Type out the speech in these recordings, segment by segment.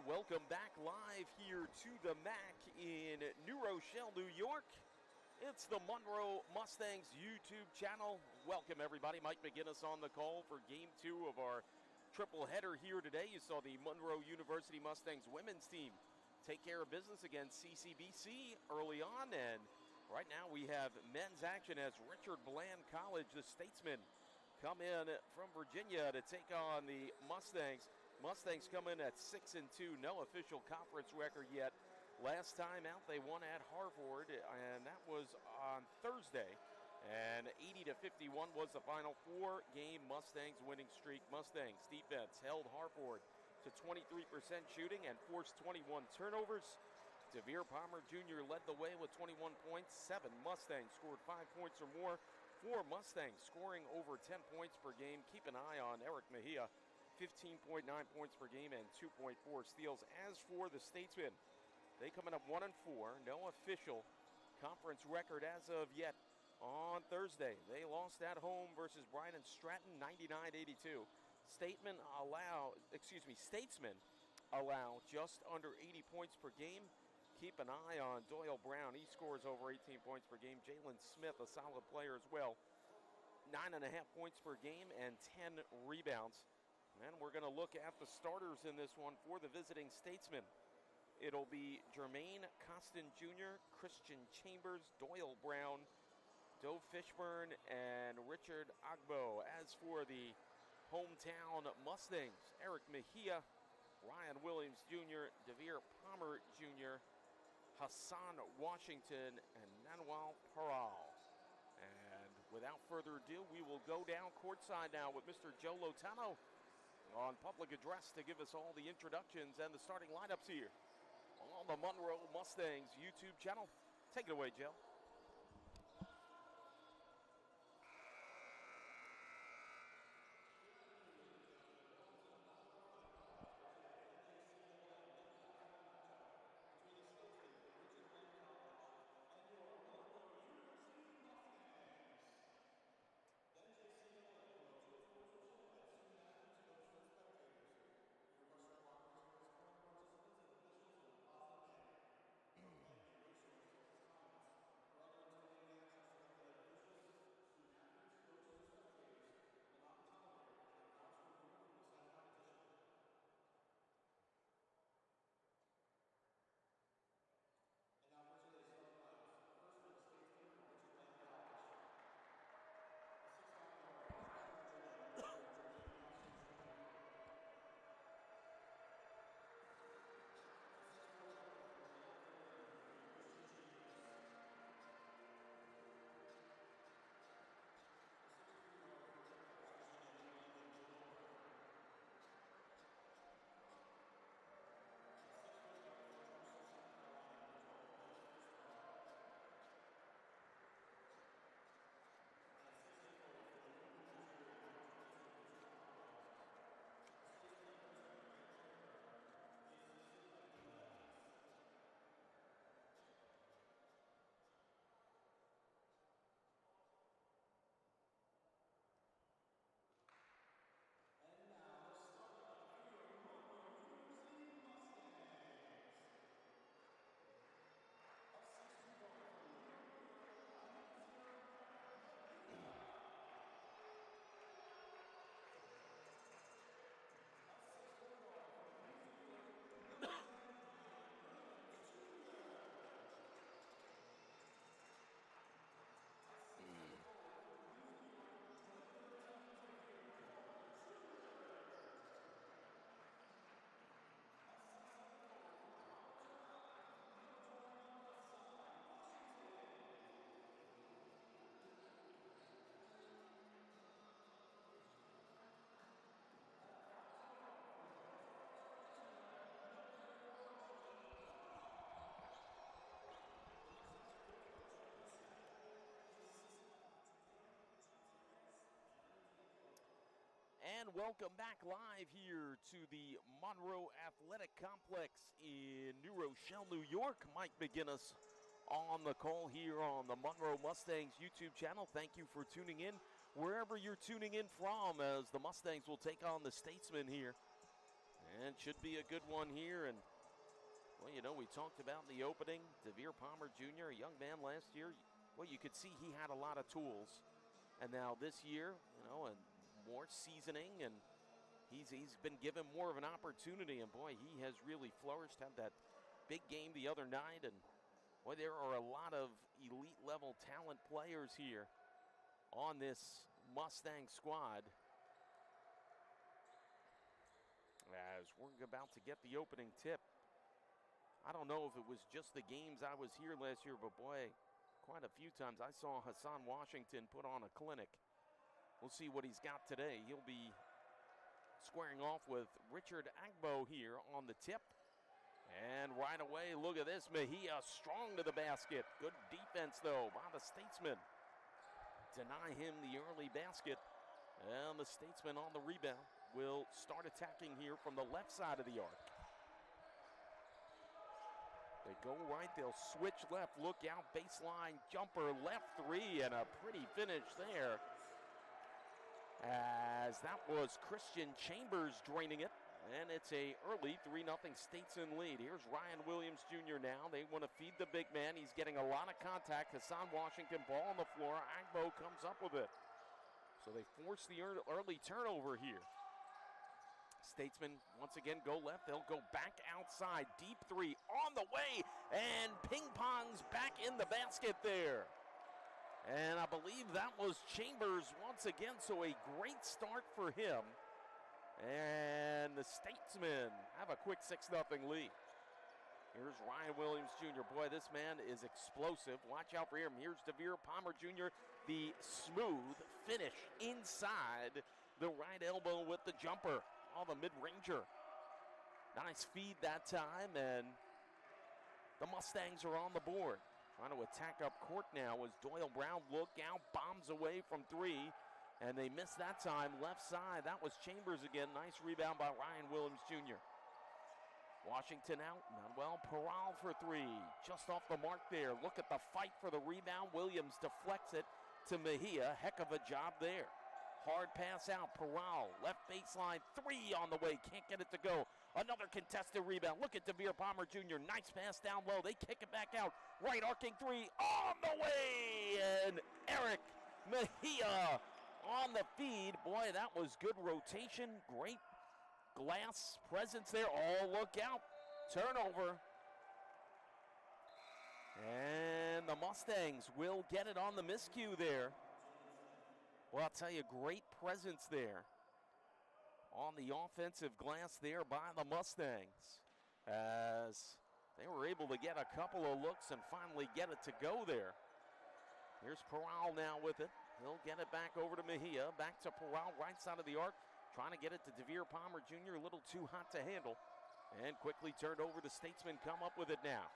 And welcome back live here to the MAC in New Rochelle, New York. It's the Monroe Mustangs YouTube channel. Welcome everybody. Mike McGinnis on the call for game 2 of our triple header here today. You saw the Monroe University Mustangs women's team take care of business against CCBC early on, and right now we have men's action as Richard Bland College, the Statesmen, come in from Virginia to take on the Mustangs. Mustangs come in at 6-2, no official conference record yet. Last time out they won at Harvard, and that was on Thursday. And 80-51 was the final 4-game Mustangs winning streak. Mustangs defense held Harvard to 23% shooting and forced 21 turnovers. DeVere Palmer Jr. led the way with 21 points. 7 Mustangs scored 5 points or more. 4 Mustangs scoring over 10 points per game. Keep an eye on Eric Mejia, 15.9 points per game and 2.4 steals. As for the Statesmen, they coming up 1-4. No official conference record as of yet. On Thursday, they lost at home versus Bryan and Stratton, 99-82. Statesmen allow just under 80 points per game. Keep an eye on Doyle Brown. He scores over 18 points per game. Jalen Smith, a solid player as well, 9.5 points per game and 10 rebounds. And we're going to look at the starters in this one for the visiting Statesmen. It'll be Jermaine Costin Jr., Christian Chambers, Doyle Brown, Dove Fishburne, and Richard Agbo. As for the hometown Mustangs, Eric Mejia, Ryan Williams Jr., DeVere Palmer Jr., Hassan Washington, and Manuel Paral. And without further ado, we will go down courtside now with Mr. Joe Lotano on public address to give us all the introductions and the starting lineups here on the Monroe Mustangs YouTube channel. Take it away, Joe. And welcome back live here to the Monroe Athletic Complex in New Rochelle, New York. Mike McGinnis on the call here on the Monroe Mustangs YouTube channel. Thank you for tuning in wherever you're tuning in from, as the Mustangs will take on the Statesmen here. And should be a good one here. And, well, you know, we talked about in the opening, DeVere Palmer Jr., a young man last year. Well, you could see he had a lot of tools. And now this year, you know, and more seasoning, and he's been given more of an opportunity. And, boy, he has really flourished, had that big game the other night. And, boy, there are a lot of elite-level talent players here on this Mustang squad. As we're about to get the opening tip. I don't know if it was just the games I was here last year, but boy, quite a few times I saw Hassan Washington put on a clinic. We'll see what he's got today. He'll be squaring off with Richard Agbo here on the tip. And right away, look at this. Mejia strong to the basket. Good defense, though, by the Statesman. Deny him the early basket. And the Statesman on the rebound will start attacking here from the left side of the arc. They go right, they'll switch left, look out, baseline jumper, left three, and a pretty finish there. As that was Christian Chambers draining it, and it's a early 3-0 Statesman lead. Here's Ryan Williams Jr. now. They want to feed the big man. He's getting a lot of contact. Hassan Washington, ball on the floor. Agbo comes up with it. So they force the early turnover here. Statesman once again go left. They'll go back outside. Deep three on the way. And ping pongs back in the basket there. And I believe that was Chambers once again. So a great start for him. And the Statesmen have a quick 6-0 lead. Here's Ryan Williams Jr. Boy, this man is explosive. Watch out for him. Here's DeVere Palmer Jr. The smooth finish inside the right elbow with the jumper. Oh, the mid-ranger. Nice feed that time, and the Mustangs are on the board. Trying to attack up court now as Doyle Brown look out, bombs away from three, and they missed that time. Left side, that was Chambers again. Nice rebound by Ryan Williams Jr. Washington out, Manuel Peral for three. Just off the mark there. Look at the fight for the rebound. Williams deflects it to Mejia. Heck of a job there. Hard pass out. Peral, left baseline, three on the way. Can't get it to go. Another contested rebound. Look at DeVere Palmer Jr. Nice pass down low. They kick it back out. Right arcing three on the way. And Eric Mejia on the feed. Boy, that was good rotation. Great glass presence there. Oh, look out. Turnover. And the Mustangs will get it on the miscue there. Well, I'll tell you, great presence there on the offensive glass there by the Mustangs, as they were able to get a couple of looks and finally get it to go there. Here's Peral now with it. He'll get it back over to Mejia. Back to Peral, right side of the arc. Trying to get it to DeVere Palmer Jr. A little too hot to handle. And quickly turned over to Statesman. Come up with it now.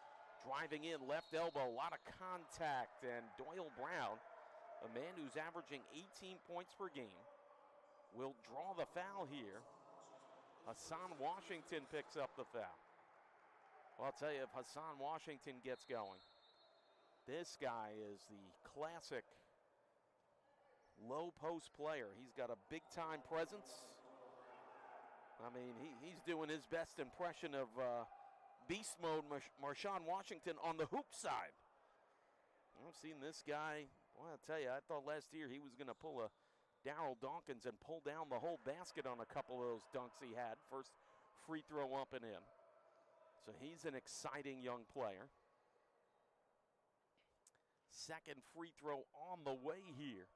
Driving in, left elbow. A lot of contact. And Doyle Brown, a man who's averaging 18 points per game, will draw the foul here. Hassan Washington picks up the foul. Well, I'll tell you, if Hassan Washington gets going, this guy is the classic low post player. He's got a big-time presence. I mean, he's doing his best impression of beast mode Marshawn Washington on the hoop side. I've seen this guy. Well, I'll tell you, I thought last year he was going to pull a Darryl Dawkins and pull down the whole basket on a couple of those dunks he had. First free throw up and in. So he's an exciting young player. Second free throw on the way here.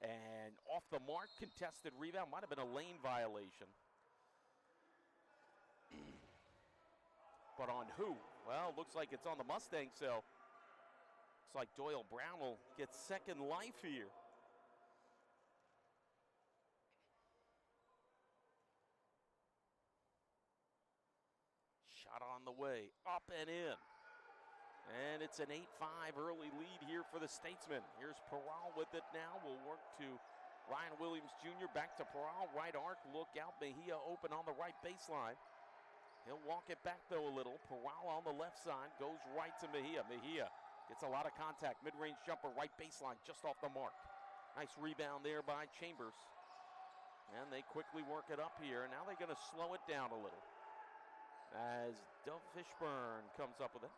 And off the mark, contested rebound. Might have been a lane violation. But on who? Well, looks like it's on the Mustangs, so looks like Doyle Brown will get second life here. Shot on the way, up and in. And it's an 8-5 early lead here for the Statesmen. Here's Peral with it now. We'll work to Ryan Williams Jr. Back to Peral, right arc. Look out, Mejia open on the right baseline. He'll walk it back, though, a little. Peral on the left side, goes right to Mejia. Mejia gets a lot of contact. Mid-range jumper, right baseline, just off the mark. Nice rebound there by Chambers. And they quickly work it up here. Now they're going to slow it down a little as Dove Fishburne comes up with it.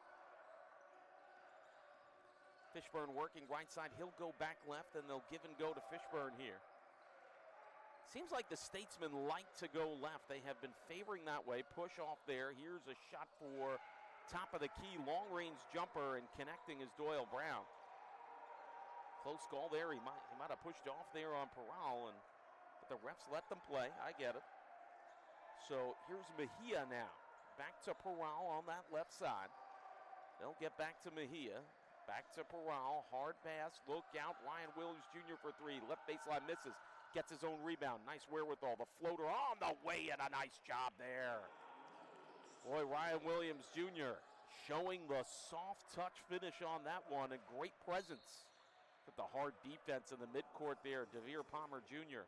Fishburne working right side. He'll go back left, and they'll give and go to Fishburne here. Seems like the Statesmen like to go left. They have been favoring that way. Push off there. Here's a shot for top of the key. Long-range jumper, and connecting is Doyle Brown. Close call there. He might have pushed off there on Peral, but the refs let them play. I get it. So here's Mejia now. Back to Peral on that left side. They'll get back to Mejia. Back to Peral. Hard pass. Look out. Ryan Williams Jr. for three. Left baseline misses. Gets his own rebound. Nice wherewithal. The floater on the way, and a nice job there. Boy, Ryan Williams Jr. showing the soft touch finish on that one, and great presence. With the hard defense in the midcourt there, Devere Palmer Jr.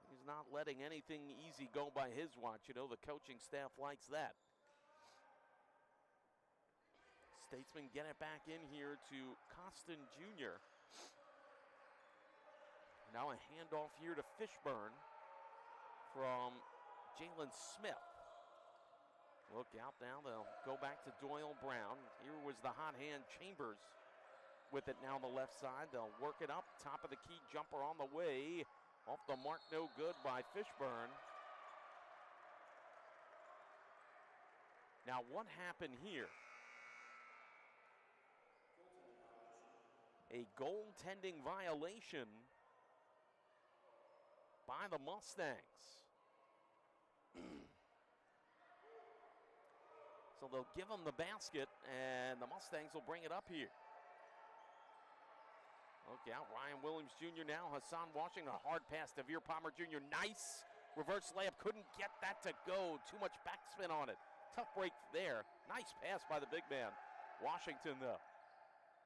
He's not letting anything easy go by his watch. You know, the coaching staff likes that. Statesmen get it back in here to Costin Jr. Now a handoff here to Fishburne from Jalen Smith. Look out now, they'll go back to Doyle Brown. Here was the hot hand Chambers with it now on the left side. They'll work it up, top of the key jumper on the way. Off the mark, no good by Fishburne. Now what happened here? A goaltending violation by the Mustangs. So they'll give them the basket, and the Mustangs will bring it up here. Look out, Ryan Williams Jr. now. Hassan Washington, a hard pass to Veer Palmer Jr. Nice reverse layup. Couldn't get that to go. Too much backspin on it. Tough break there. Nice pass by the big man. Washington, though.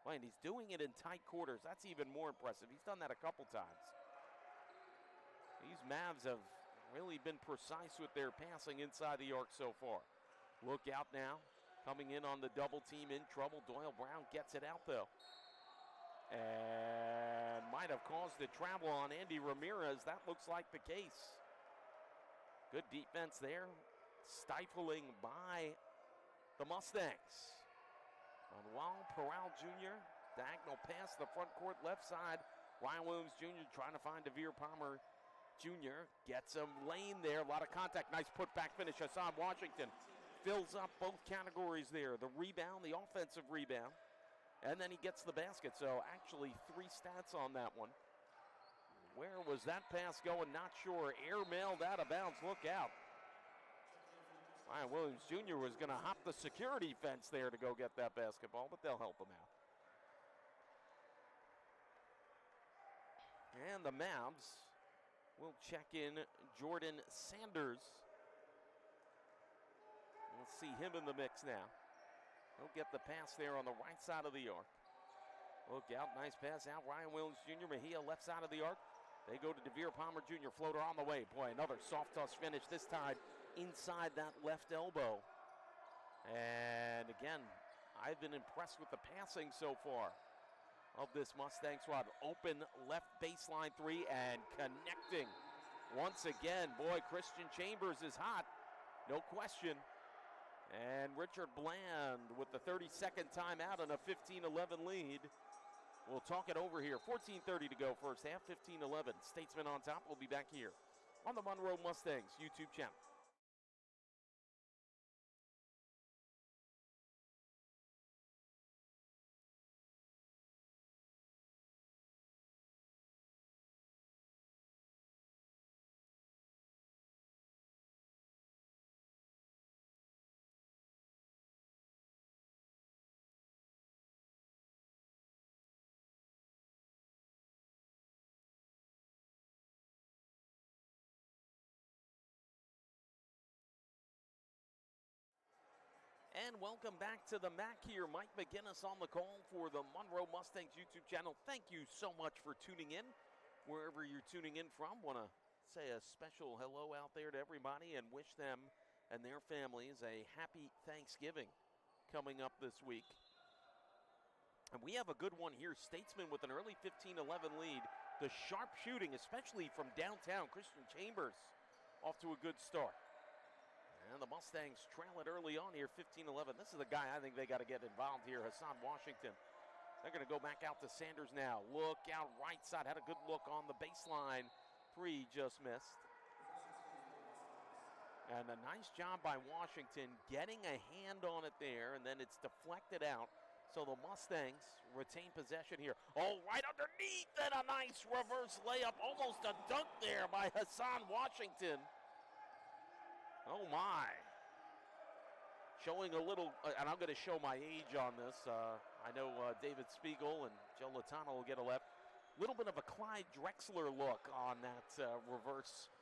And he's doing it in tight quarters. That's even more impressive. He's done that a couple times. These Mavs have really been precise with their passing inside the arc so far. Look out now. Coming in on the double team, in trouble. Doyle Brown gets it out, though. And might have caused the travel on Andy Ramirez. That looks like the case. Good defense there. Stifling by the Mustangs. Manuel Peral Jr. Diagonal pass the front court left side. Ryan Williams Jr. trying to find Devere Palmer Jr. Gets him lane there. A lot of contact. Nice putback finish. Hassan Washington fills up both categories there. The rebound, the offensive rebound. And then he gets the basket. So actually 3 stats on that one. Where was that pass going? Not sure. Airmailed out of bounds. Look out. Ryan Williams Jr. was going to hop the security fence there to go get that basketball, but they'll help him out. And the Mavs will check in Jordan Sanders. We'll see him in the mix now. He'll get the pass there on the right side of the arc. Look out, nice pass out. Ryan Williams Jr., Mejia left side of the arc. They go to Devere Palmer Jr., floater on the way. Boy, another soft toss finish, this time inside that left elbow. And again, I've been impressed with the passing so far of this Mustang squad. Open left baseline 3 and connecting once again. Boy, Christian Chambers is hot, no question. And Richard Bland with the 32nd timeout and a 15-11 lead. We'll talk it over here. 14:30 to go first half, 15-11. Statesmen on top. We'll be back here on the Monroe Mustangs YouTube channel. And welcome back to the MAC here. Mike McGinnis on the call for the Monroe Mustangs YouTube channel. Thank you so much for tuning in, wherever you're tuning in from. Want to say a special hello out there to everybody and wish them and their families a happy Thanksgiving coming up this week. And we have a good one here. Statesmen with an early 15-11 lead the sharp shooting, especially from downtown. Christian Chambers off to a good start. And the Mustangs trail it early on here, 15-11. This is the guy I think they got to get involved here, Hassan Washington. They're going to go back out to Sanders now. Look out right side, had a good look on the baseline. 3 just missed. And a nice job by Washington getting a hand on it there, and then it's deflected out. So the Mustangs retain possession here. Oh, right underneath, and a nice reverse layup. Almost a dunk there by Hassan Washington. Oh, my. Showing a little, and I'm going to show my age on this. I know David Spiegel and Joe Latano will get a left. Little bit of a Clyde Drexler look on that reverse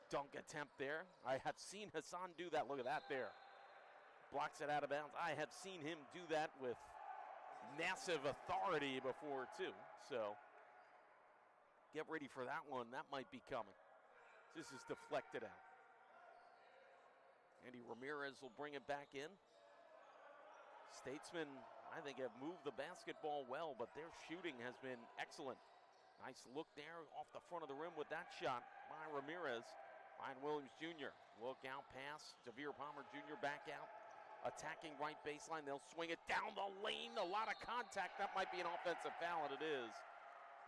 dunk attempt there. I have seen Hassan do that. Look at that there. Blocks it out of bounds. I have seen him do that with massive authority before, too. So get ready for that one. That might be coming. This is deflected out. Andy Ramirez will bring it back in. Statesmen, I think, have moved the basketball well, but their shooting has been excellent. Nice look there off the front of the rim with that shot by Ramirez. Ryan Williams Jr. Look out pass. Devere Palmer Jr. back out. Attacking right baseline. They'll swing it down the lane. A lot of contact. That might be an offensive foul, and it is.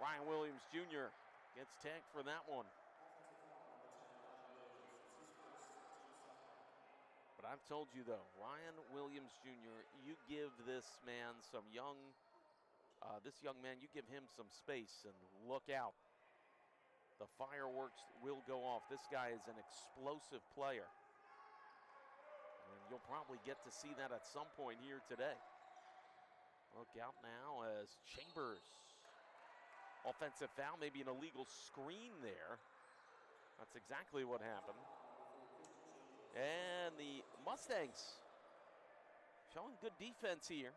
Ryan Williams Jr. gets tagged for that one. But I've told you, though, Ryan Williams Jr., you give this man some this young man, you give him some space, and look out. The fireworks will go off. This guy is an explosive player. And you'll probably get to see that at some point here today. Look out now as Chambers. Offensive foul, maybe an illegal screen there. That's exactly what happened. And the Mustangs showing good defense here.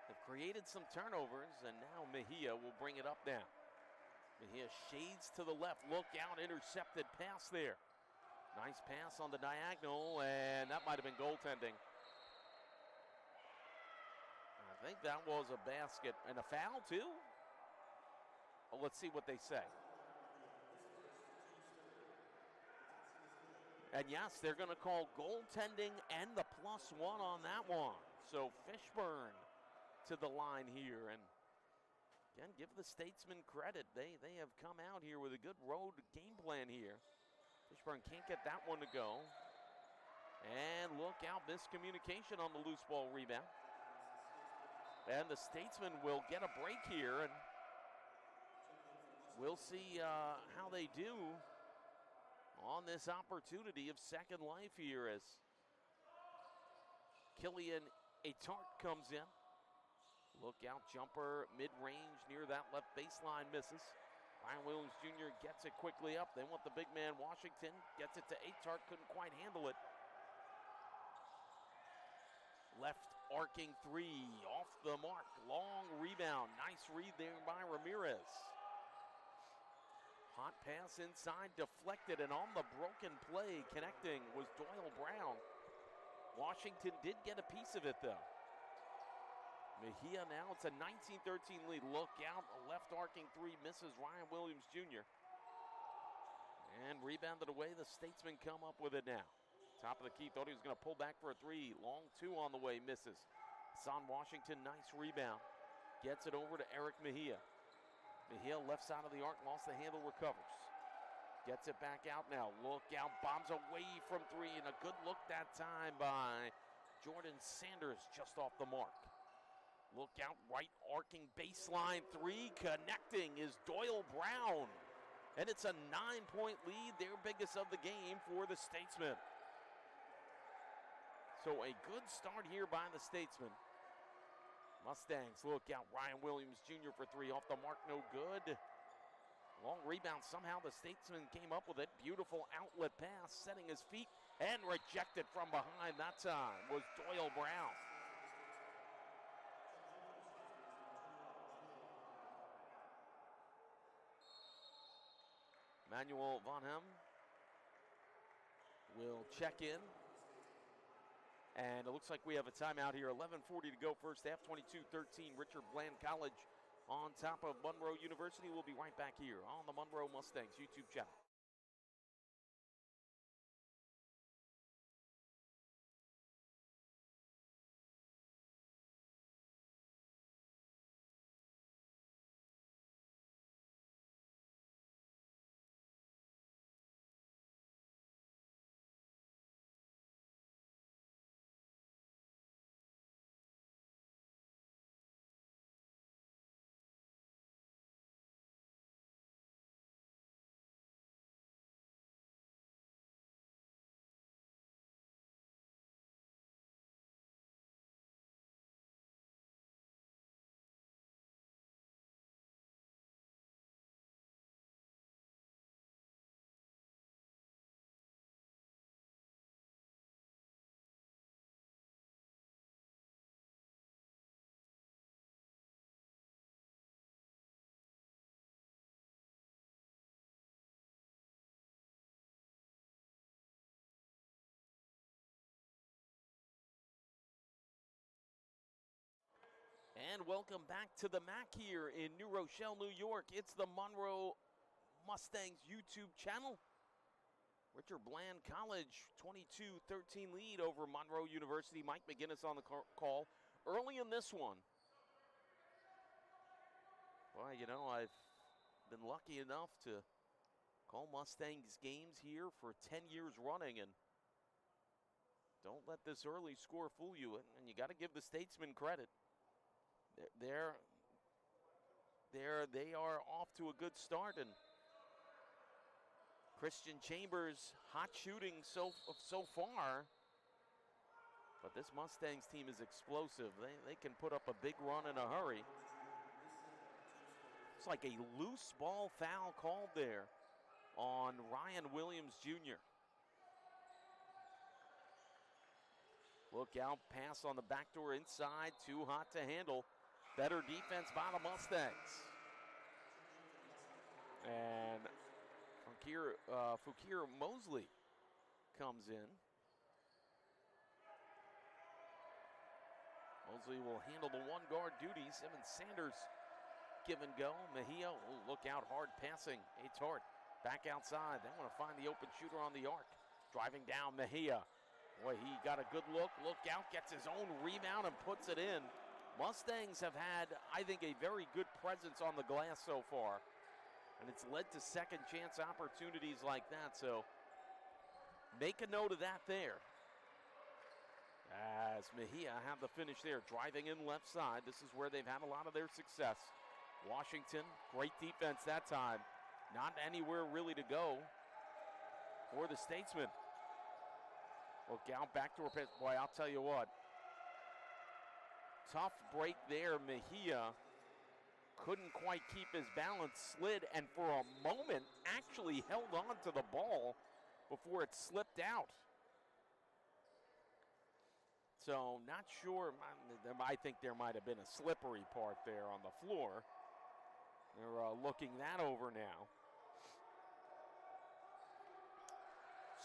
They've created some turnovers, and now Mejia will bring it up now. Mejia shades to the left. Look out, intercepted pass there. Nice pass on the diagonal, and that might have been goaltending. I think that was a basket and a foul too. Well, let's see what they say. And yes, they're going to call goaltending and the +1 on that one. So Fishburne to the line here. And again, give the Statesmen credit. They have come out here with a good road game plan here. Fishburne can't get that one to go. And look out, miscommunication on the loose ball rebound. And the Statesmen will get a break here. And we'll see how they do on this opportunity of second life here as Killian Atart comes in. Look out, jumper, mid-range near that left baseline, misses. Ryan Williams Jr. gets it quickly up. They want the big man, Washington, gets it to Atart, couldn't quite handle it. Left arcing 3, off the mark, long rebound. Nice read there by Ramirez. Hot pass inside, deflected, and on the broken play, connecting was Doyle Brown. Washington did get a piece of it, though. Mejia now, it's a 19-13 lead. Look out, a left arcing 3 misses Ryan Williams Jr. And rebounded away, the Statesmen come up with it now. Top of the key, thought he was going to pull back for a 3. Long 2 on the way, misses. Hassan Washington, nice rebound. Gets it over to Eric Mejia. Mejia left side of the arc, lost the handle, recovers. Gets it back out now. Look out, bombs away from 3, and a good look that time by Jordan Sanders, just off the mark. Look out, right arcing baseline 3, connecting is Doyle Brown. And it's a 9-point lead, their biggest of the game for the Statesmen. So a good start here by the Statesmen. Mustangs, look out, Ryan Williams Jr. for 3, off the mark, no good. Long rebound, somehow the Statesmen came up with it. Beautiful outlet pass, setting his feet, and rejected from behind that time was Doyle Brown. Manuel Von Hem will check in. And it looks like we have a timeout here. 11:40 to go first half, 22-13. Richard Bland College on top of Monroe University. We'll be right back here on the Monroe Mustangs YouTube channel. And welcome back to the MAC here in New Rochelle, New York. It's the Monroe Mustangs YouTube channel. Richard Bland College, 22-13 lead over Monroe University. Mike McGinnis on the call early in this one. Well, you know, I've been lucky enough to call Mustangs games here for 10 years running, and don't let this early score fool you. And you got to give the Statesmen credit. They are off to a good start, and Christian Chambers hot shooting so far, but this Mustangs team is explosive. They can put up a big run in a hurry. It's like a loose ball foul called there on Ryan Williams Jr. Look out, pass on the backdoor inside, too hot to handle. Better defense by the Mustangs. And Fakir Mosley comes in. Mosley will handle the one guard duties. Evan Sanders give and go. Mejia will look out, hard passing. Tart back outside. They want to find the open shooter on the arc. Driving down Mejia. Boy, he got a good look. Look out, gets his own rebound and puts it in. Mustangs have had, I think, a very good presence on the glass so far. And it's led to second chance opportunities like that. So make a note of that there. As Mejia have the finish there, driving in left side. This is where they've had a lot of their success. Washington, great defense that time. Not anywhere really to go for the Statesmen. Look out, backdoor pass. Boy, I'll tell you what. Tough break there. Mejia couldn't quite keep his balance, slid, and for a moment actually held on to the ball before it slipped out. So not sure. I think there might have been a slippery part there on the floor. They're looking that over now.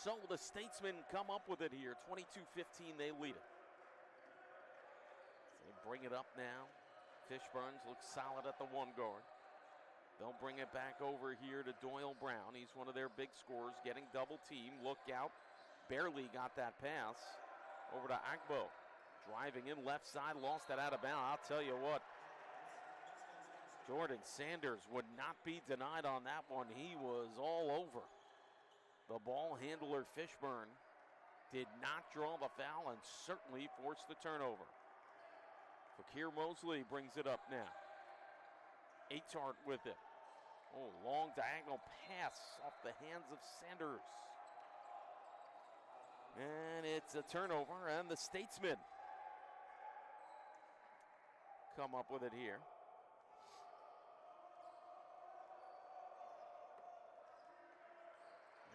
So the Statesmen come up with it here. 22-15, they lead it. They bring it up now. Fishburns looks solid at the one guard. They'll bring it back over here to Doyle Brown. He's one of their big scorers, getting double teamed. Look out. Barely got that pass over to Agbo. Driving in left side, lost that out of bounds. I'll tell you what. Jordan Sanders would not be denied on that one. He was all over. The ball handler, Fishburn, did not draw the foul and certainly forced the turnover. Fakir Mosley brings it up now. Atart with it. Oh, long diagonal pass off the hands of Sanders. And it's a turnover, and the Statesmen come up with it here.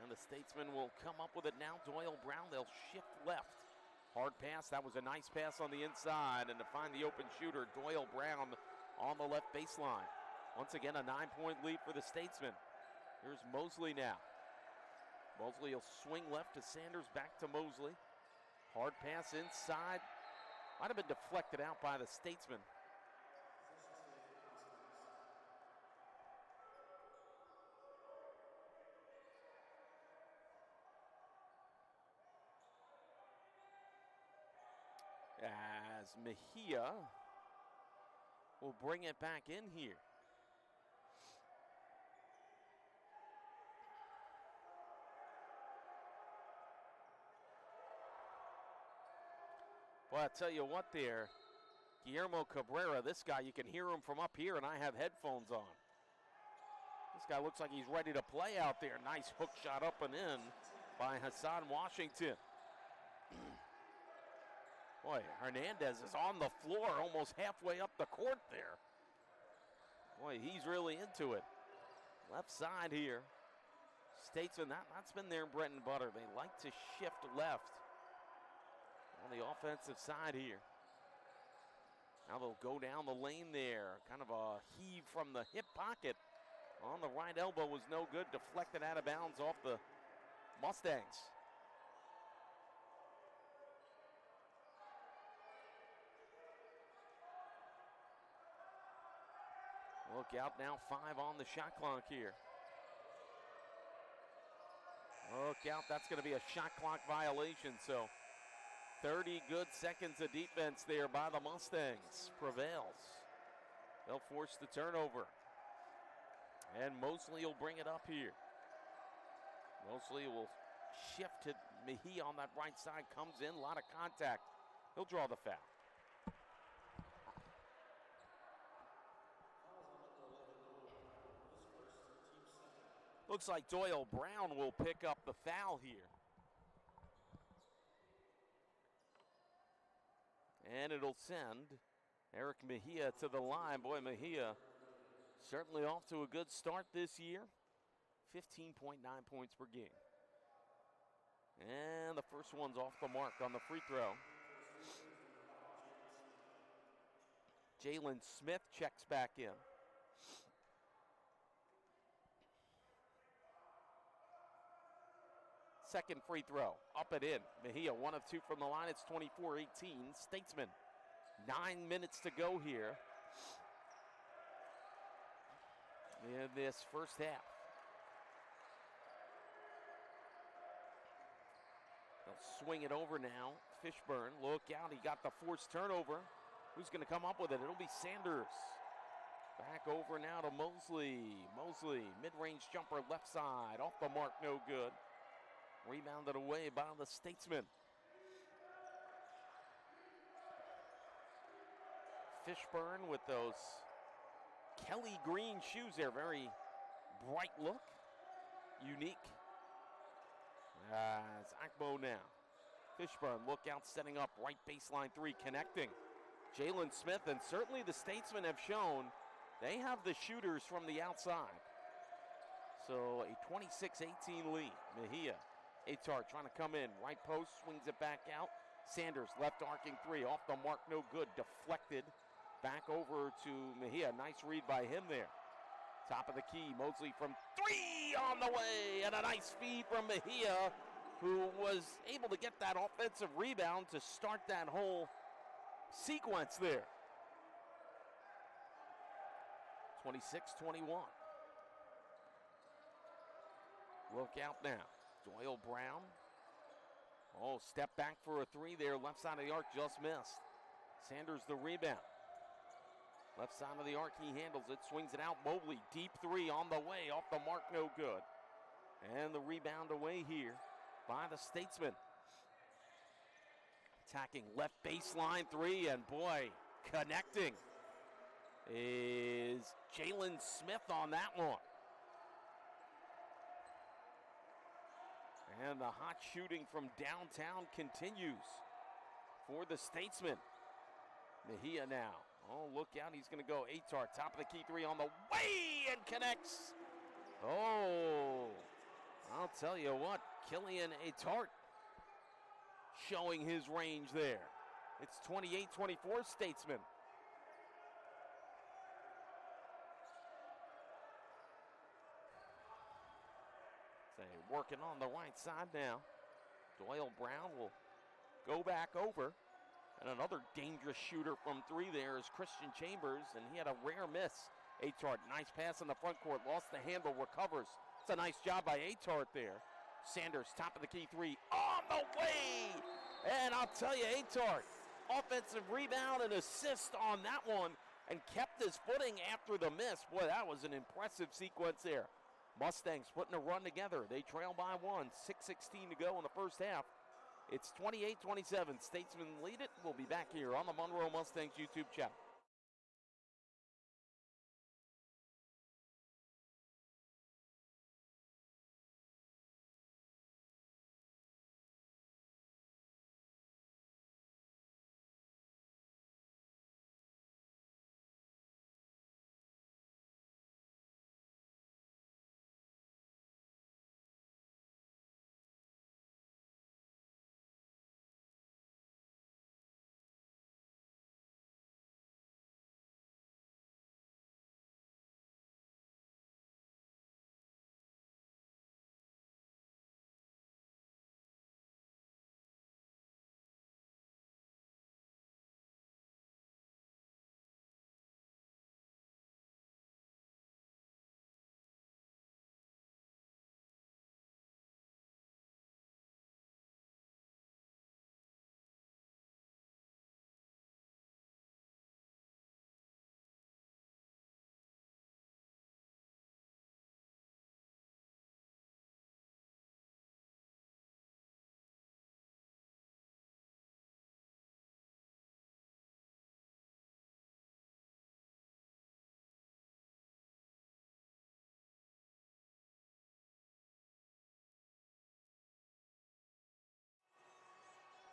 And the Statesmen will come up with it now. Doyle Brown, they'll shift left. Hard pass, that was a nice pass on the inside, and to find the open shooter, Doyle Brown on the left baseline. Once again, a 9-point lead for the Statesmen. Here's Mosley now. Mosley will swing left to Sanders, back to Mosley. Hard pass inside. Might have been deflected out by the Statesmen. as Mejia will bring it back in here. Well, I tell you what there, Guillermo Cabrera, this guy, you can hear him from up here, and I have headphones on. This guy looks like he's ready to play out there. Nice hook shot up and in by Hassan Washington. Boy, Hernandez is on the floor almost halfway up the court there. Boy, he's really into it. Left side here. Statesman, that's been their bread and butter. They like to shift left on the offensive side here. Now they'll go down the lane there. Kind of a heave from the hip pocket. On the right elbow was no good. Deflected out of bounds off the Mustangs. Look out now, 5 on the shot clock here. Look out, that's going to be a shot clock violation. So 30 good seconds of defense there by the Mustangs prevails. They'll force the turnover. And Mosley will bring it up here. Mosley will shift to Mejia on that right side, comes in, a lot of contact. He'll draw the foul. Looks like Doyle Brown will pick up the foul here. And it'll send Eric Mejia to the line. Boy, Mejia certainly off to a good start this year. 15.9 points per game. And the first one's off the mark on the free throw. Jalen Smith checks back in. Second free throw, up and in. Mejia, 1 of 2 from the line. It's 24-18. Statesman, 9 minutes to go here in this first half. They'll swing it over now. Fishburne, look out. He got the forced turnover. Who's going to come up with it? It'll be Sanders. Back over now to Mosley. Mosley, mid-range jumper left side. Off the mark, no good. Rebounded away by the Statesman. Fishburne with those Kelly green shoes there. Very bright look. Unique. It's Akbo now. Fishburne, look out, setting up right baseline 3, connecting. Jalen Smith, and certainly the Statesmen have shown they have the shooters from the outside. So a 26-18 lead. Mejia. Atar trying to come in. Right post, swings it back out. Sanders, left arcing 3. Off the mark, no good. Deflected. Back over to Mejia. Nice read by him there. Top of the key. Mosley from 3 on the way. And a nice feed from Mejia, who was able to get that offensive rebound to start that whole sequence there. 26-21. Look out now. Doyle Brown. Oh, step back for a 3 there. Left side of the arc, just missed. Sanders the rebound. Left side of the arc, he handles it, swings it out. Mobley, deep 3 on the way. Off the mark, no good. And the rebound away here by the Statesman. Attacking left baseline 3, and boy, connecting is Jalen Smith on that one. And the hot shooting from downtown continues for the Statesmen. Mejia now. Oh, look out. He's going to go. Atar, top of the key 3 on the way, and connects. Oh, I'll tell you what. Killian Atar showing his range there. It's 28-24 Statesmen. Working on the right side now. Doyle Brown will go back over. And another dangerous shooter from 3 there is Christian Chambers, and he had a rare miss. Atart, nice pass in the front court, lost the handle, recovers. It's a nice job by Atart there. Sanders, top of the key 3, on the way! And I'll tell you, Atart offensive rebound and assist on that one and kept his footing after the miss. Boy, that was an impressive sequence there. Mustangs putting a run together. They trail by one, 6:16 to go in the first half. It's 28-27. Statesmen lead it. We'll be back here on the Monroe Mustangs YouTube channel.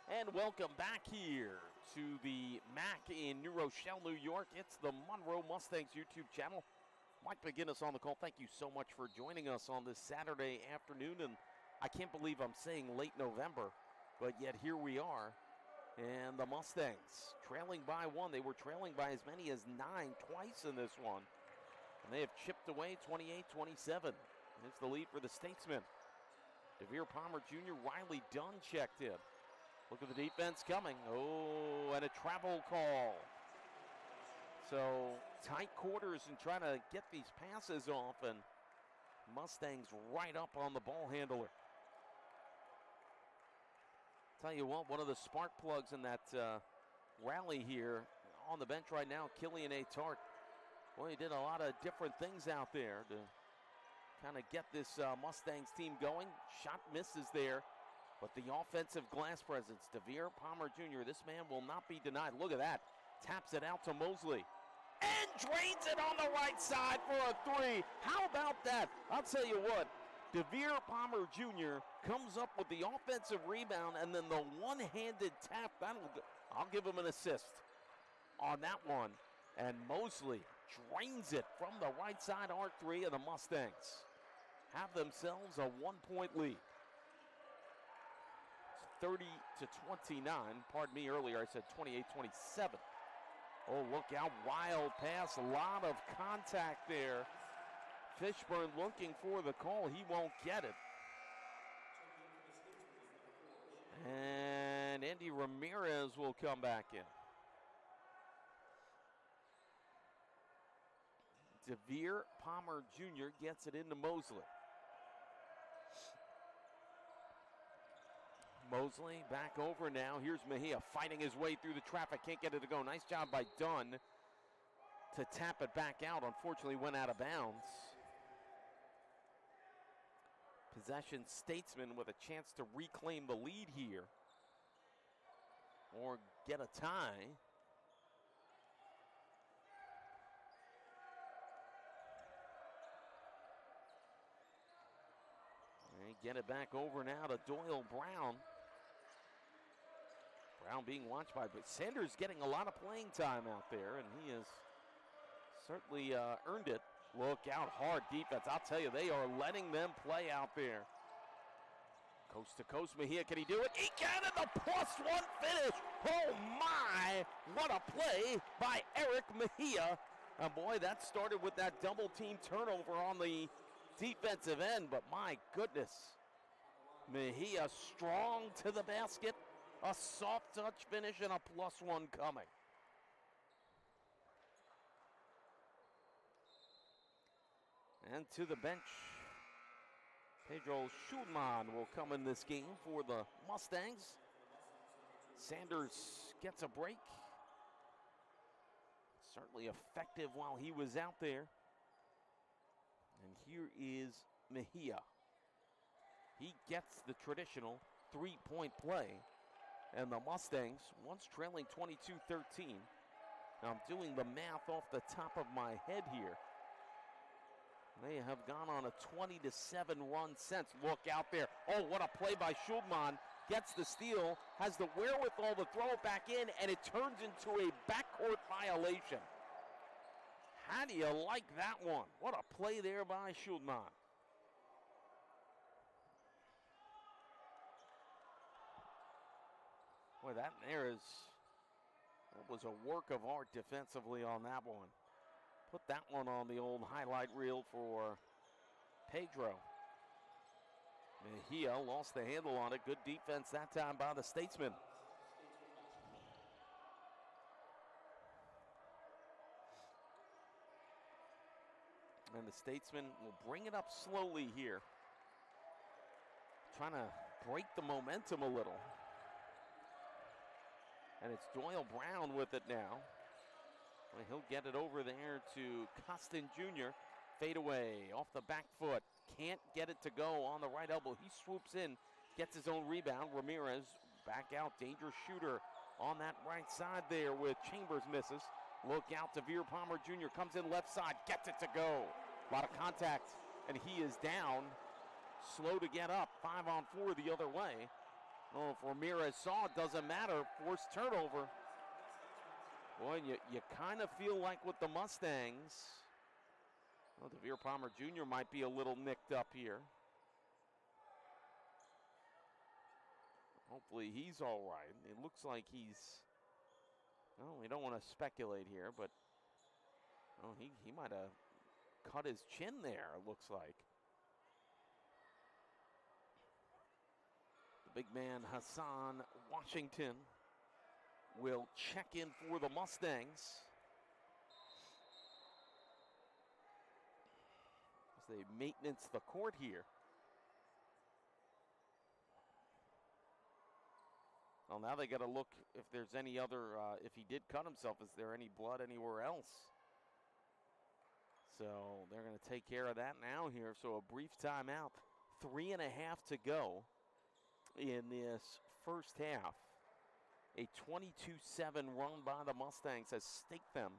And welcome back here to the MAC in New Rochelle, New York. It's the Monroe Mustangs YouTube channel. Mike McGinnis on the call. Thank you so much for joining us on this Saturday afternoon. And I can't believe I'm saying late November, but yet here we are. And the Mustangs trailing by one. They were trailing by as many as 9 twice in this one. And they have chipped away 28-27. It's the lead for the Statesmen. DeVere Palmer Jr., Riley Dunn checked in. Look at the defense coming. Oh, and a travel call. So tight quarters and trying to get these passes off, and Mustangs right up on the ball handler. Tell you what, one of the spark plugs in that rally here on the bench right now, Killian A. Tart. Well, he did a lot of different things out there to kind of get this Mustangs team going. Shot misses there. But the offensive glass presence, DeVere Palmer Jr., this man will not be denied. Look at that. Taps it out to Mosley. And drains it on the right side for a three. How about that? I'll tell you what. DeVere Palmer Jr. comes up with the offensive rebound and then the one-handed tap. I'll give him an assist on that one. And Mosley drains it from the right side arc three, and the Mustangs have themselves a one-point lead. 30-29. Pardon me, earlier I said 28-27. Oh, look out, wild pass, a lot of contact there. Fishburne looking for the call, he won't get it. And Andy Ramirez will come back in. DeVere Palmer Jr. gets it into Mosley. Mosley back over now. Here's Mejia fighting his way through the traffic. Can't get it to go. Nice job by Dunn to tap it back out. Unfortunately went out of bounds. Possession Statesman with a chance to reclaim the lead here or get a tie. They get it back over now to Doyle Brown. Brown being watched by, but Sanders getting a lot of playing time out there, and he has certainly earned it. Look out, hard defense. I'll tell you, they are letting them play out there. Coast to coast, Mejia, can he do it? He can, and the +1 finish. Oh my, what a play by Eric Mejia. And boy, that started with that double team turnover on the defensive end, but my goodness. Mejia strong to the basket. A soft touch finish and a +1 coming. And to the bench, Pedro Schulman will come in this game for the Mustangs. Sanders gets a break. Certainly effective while he was out there. And here is Mejia. He gets the traditional three-point play. And the Mustangs, once trailing 22-13. Now I'm doing the math off the top of my head here. They have gone on a 20-7 run since. Look out there. Oh, what a play by Schulman. Gets the steal, has the wherewithal to throw it back in, and it turns into a backcourt violation. How do you like that one? What a play there by Schulman. Boy, that was a work of art defensively on that one. Put that one on the old highlight reel for Pedro. Mejia lost the handle on it. Good defense that time by the Statesman. And the Statesman will bring it up slowly here. Trying to break the momentum a little. And it's Doyle Brown with it now. Well, he'll get it over there to Costin Jr. Fade away off the back foot. Can't get it to go on the right elbow. He swoops in, gets his own rebound. Ramirez back out, dangerous shooter on that right side there with Chambers misses. Look out, Devere Palmer Jr. comes in left side, gets it to go. A lot of contact, and he is down. Slow to get up, 5-on-4 the other way. Oh, if Ramirez saw it, doesn't matter. Forced turnover. Boy, you kind of feel like with the Mustangs, well, Devere Palmer Jr. might be a little nicked up here. Hopefully he's all right. It looks like he's, well, we don't want to speculate here, but oh, he might have cut his chin there, it looks like. The big man, Hassan Washington, will check in for the Mustangs. As they maintenance the court here. Well, now they got to look if there's any other, if he did cut himself, is there any blood anywhere else? So they're going to take care of that now here. So a brief timeout. 3.5 to go in this first half. A 22-7 run by the Mustangs has staked them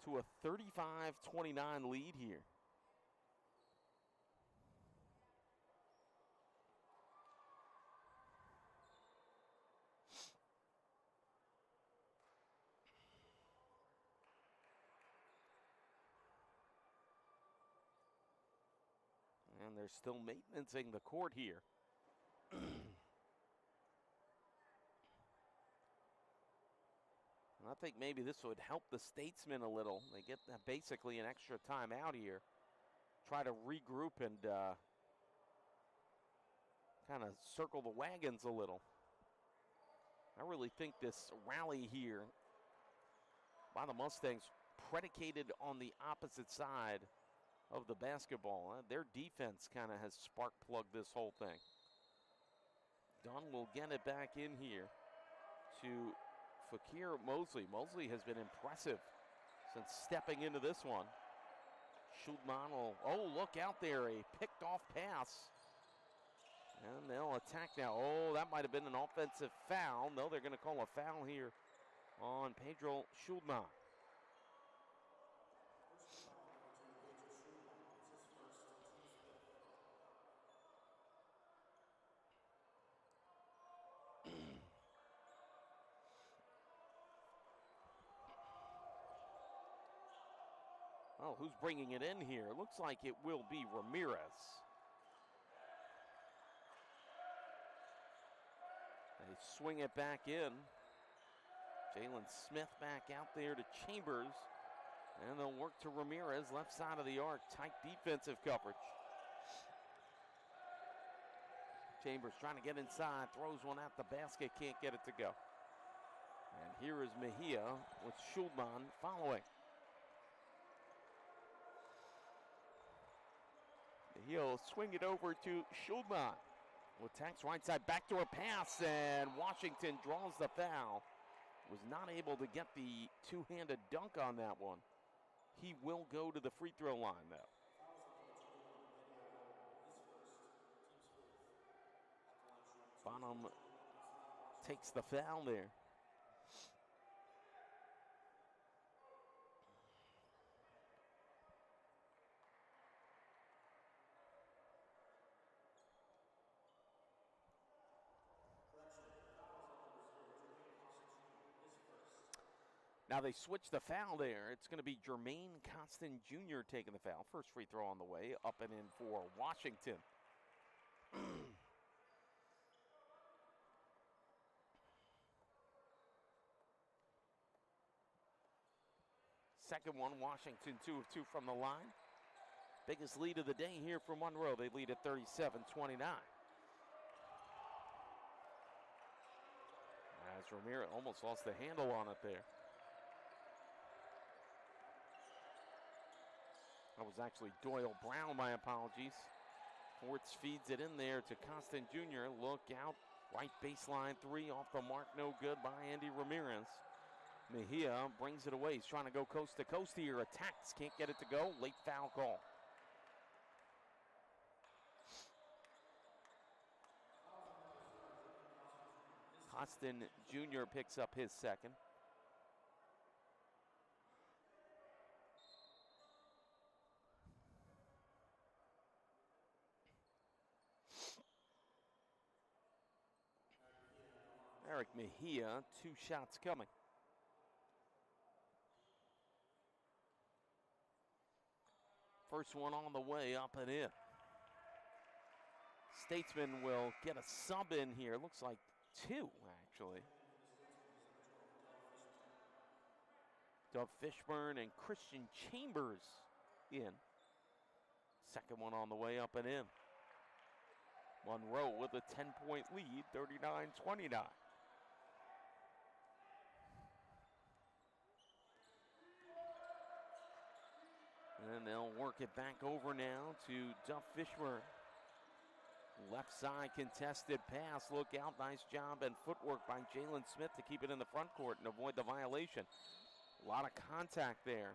to a 35-29 lead here. And they're still maintaining the court here. I think maybe this would help the Statesmen a little. They get basically an extra timeout here. Try to regroup and kind of circle the wagons a little. I really think this rally here by the Mustangs predicated on the opposite side of the basketball. Their defense kind of has spark plugged this whole thing. Dunn will get it back in here to Fakir Mosley. Mosley has been impressive since stepping into this one. Schulman will, oh, look out there, a picked off pass. And they'll attack now. Oh, that might have been an offensive foul. No, they're going to call a foul here on Pedro Schulman. Oh, who's bringing it in here? Looks like it will be Ramirez. They swing it back in. Jalen Smith back out there to Chambers. And they'll work to Ramirez, left side of the arc. Tight defensive coverage. Chambers trying to get inside, throws one at the basket, can't get it to go. And here is Mejia with Schulman following. He'll swing it over to Schulman. With Tax right side, backdoor pass, and Washington draws the foul. Was not able to get the two-handed dunk on that one. He will go to the free throw line, though. Bonham takes the foul there. Now they switch the foul there. It's going to be Jermaine Constant Jr. taking the foul. First free throw on the way, up and in for Washington. Second one, Washington 2 of 2 from the line. Biggest lead of the day here for Monroe. They lead at 37-29. As Ramirez almost lost the handle on it there. That was actually Doyle Brown, my apologies. Forts feeds it in there to Constant Jr. Look out, right baseline three off the mark, no good by Andy Ramirez. Mejia brings it away. He's trying to go coast to coast here. Attacks, can't get it to go. Late foul call. Constant Jr. picks up his second. Eric Mejia, 2 shots coming. First one on the way, up and in. Statesman will get a sub in here. Looks like 2, actually. Dove Fishburne and Christian Chambers in. Second one on the way, up and in. Monroe with a 10-point lead, 39-29. And they'll work it back over now to Duff Fishburne. Left side contested pass. Look out, nice job and footwork by Jalen Smith to keep it in the front court and avoid the violation. A lot of contact there.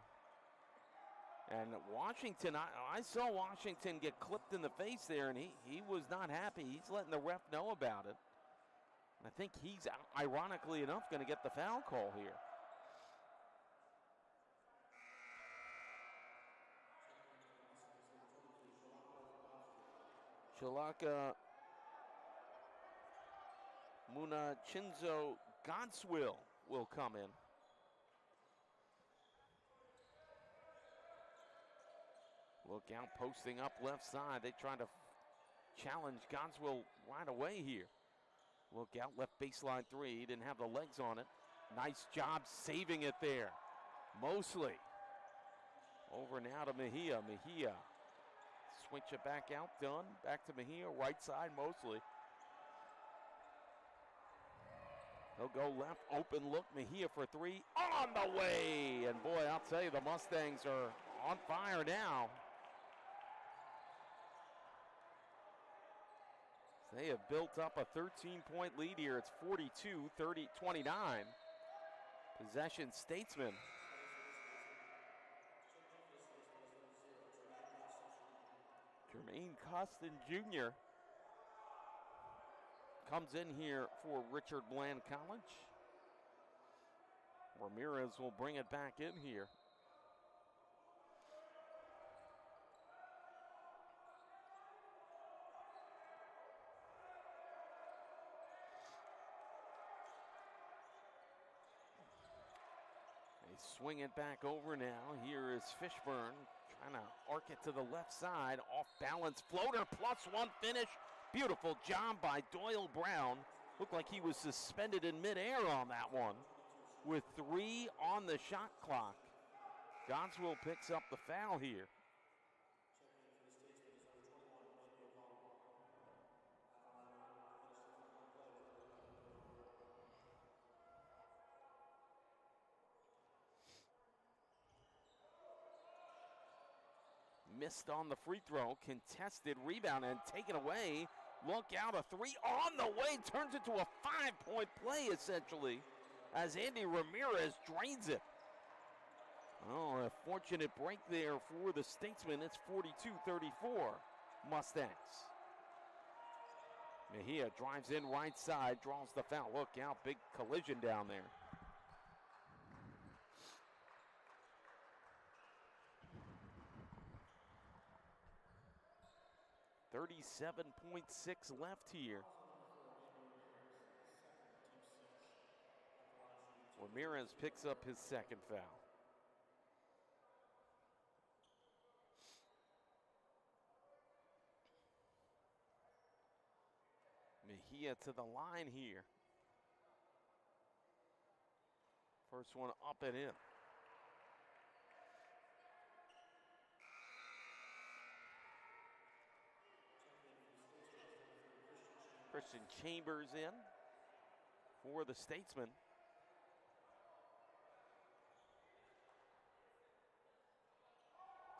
And Washington, I saw Washington get clipped in the face there, and he was not happy. He's letting the ref know about it. I think he's, ironically enough, going to get the foul call here. Chalaka Munachinzo Godswill will come in. Look out, posting up left side. They try to challenge Godswill right away here. Look out, left baseline three. He didn't have the legs on it. Nice job saving it there. Mosley. Over now to Mejia. Mejia. Switch it back out, done. Back to Mejia, right side, Mosley. He'll go left, open look. Mejia for 3. On the way! And boy, I'll tell you, the Mustangs are on fire now. They have built up a 13-point lead here. It's 42-29. Possession, Statesman. Jermaine Costin Jr. comes in here for Richard Bland College. Ramirez will bring it back in here. They swing it back over now. Here is Fishburne. Trying to arc it to the left side. Off balance floater, +1 finish. Beautiful job by Doyle Brown. Looked like he was suspended in midair on that one. With 3 on the shot clock. Godswill picks up the foul here. Missed on the free throw, contested rebound and taken away. Look out, a three on the way, turns into a 5-point play essentially as Andy Ramirez drains it. Oh, a fortunate break there for the Statesmen. It's 42-34 Mustangs. Mejia drives in right side, draws the foul. Look out, big collision down there. .6 left here. Ramirez picks up his second foul. Mejia to the line here. First one up and in. Christian Chambers in for the Statesmen.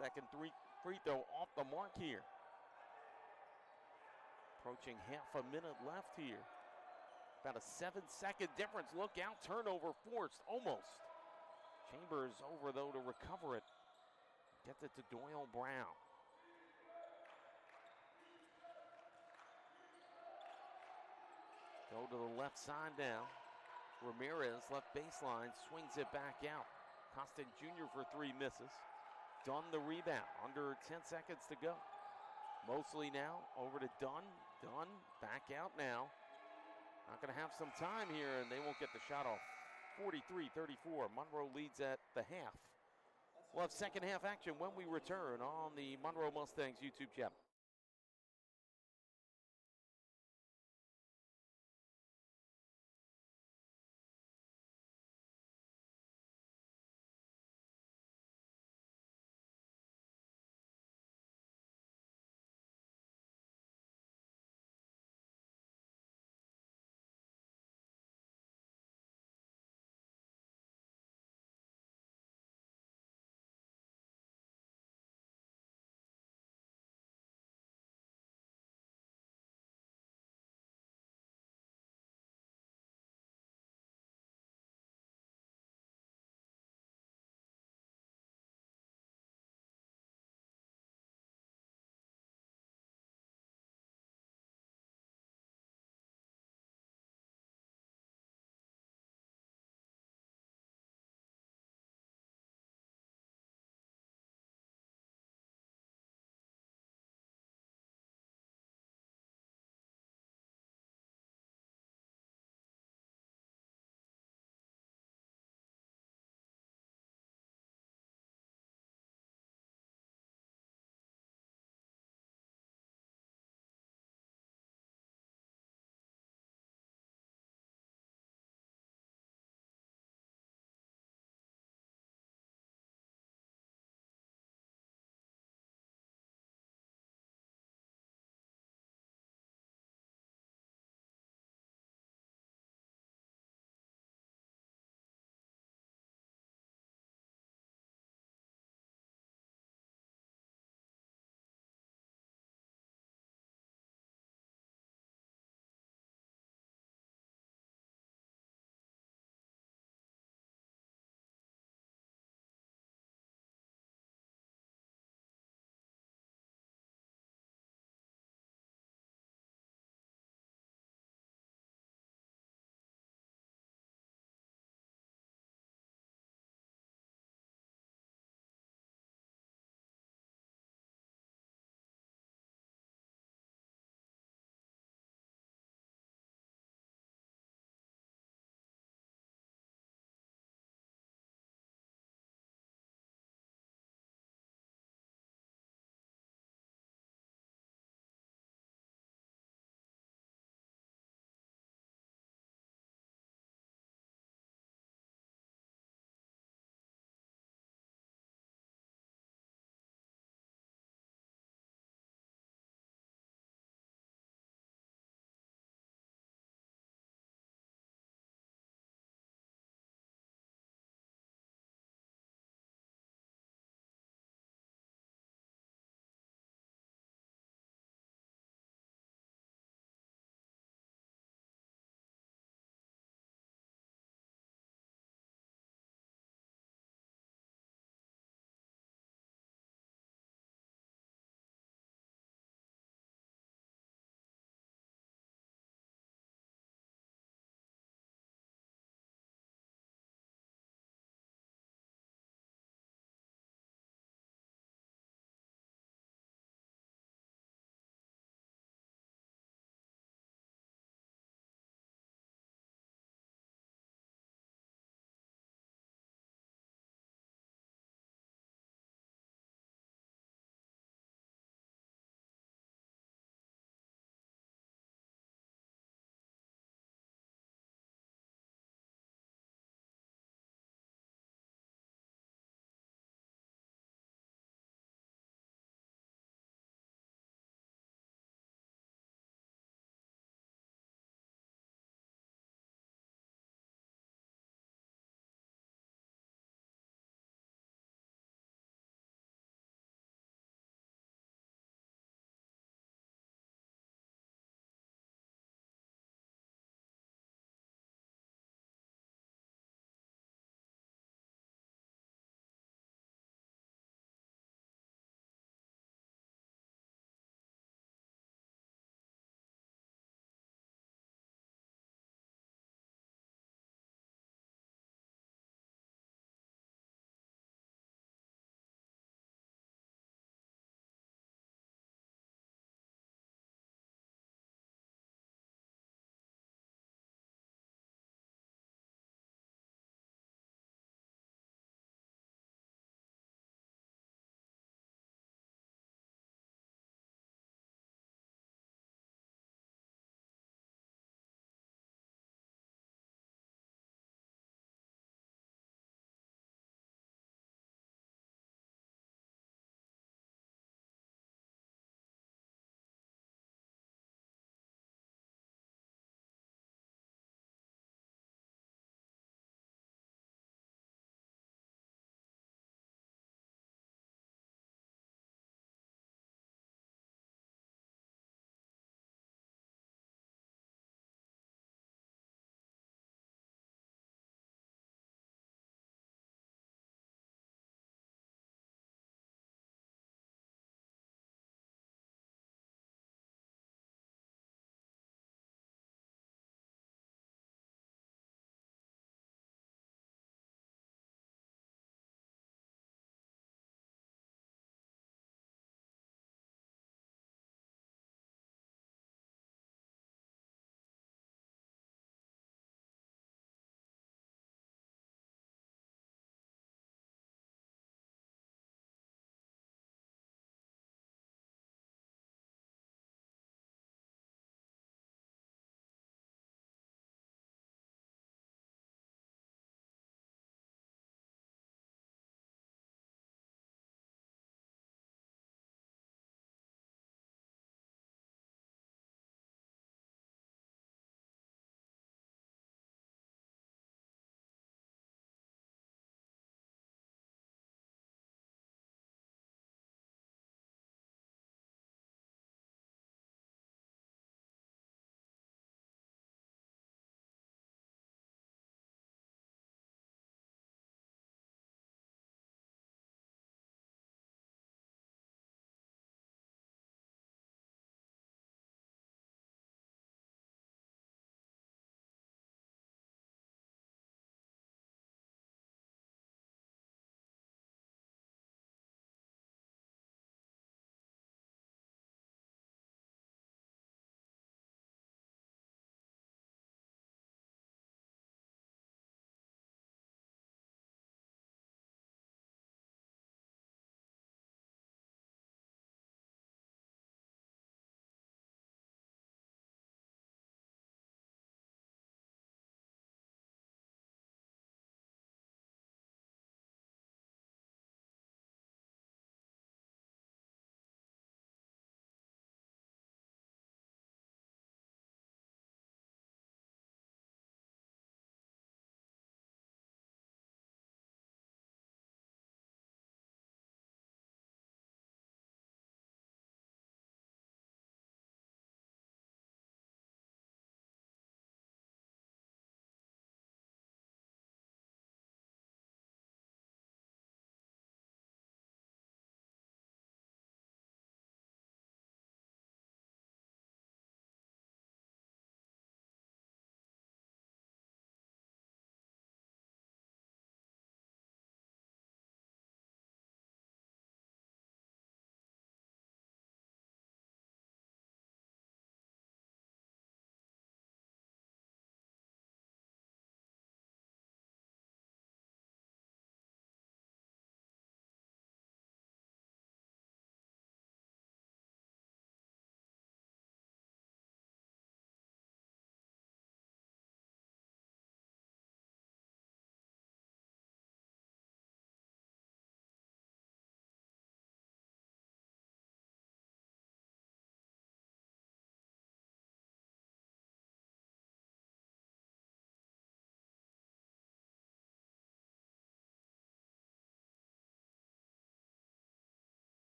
Second free throw off the mark here. Approaching half a minute left here. About a 7-second difference. Look out, turnover forced, almost. Chambers over though to recover it. Gets it to Doyle Brown. Go to the left side now. Ramirez, left baseline, swings it back out. Costin Jr. for 3 misses. Dunn the rebound, under 10 seconds to go. Mosley now, over to Dunn. Dunn, back out now. Not gonna have some time here, and they won't get the shot off. 43-34, Monroe leads at the half. We'll have second half action when we return on the Monroe Mustangs YouTube channel.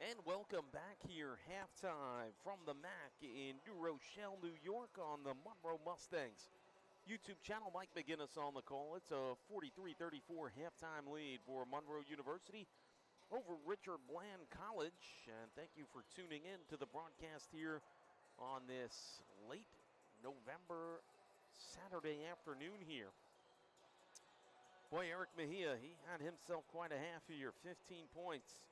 And welcome back here, halftime from the MAC in New Rochelle, New York on the Monroe Mustangs YouTube channel. Mike McGinnis on the call. It's a 43-34 halftime lead for Monroe University over Richard Bland College. And thank you for tuning in to the broadcast here on this late November Saturday afternoon here. Boy, Eric Mejia, he had himself quite a half here, 15 points.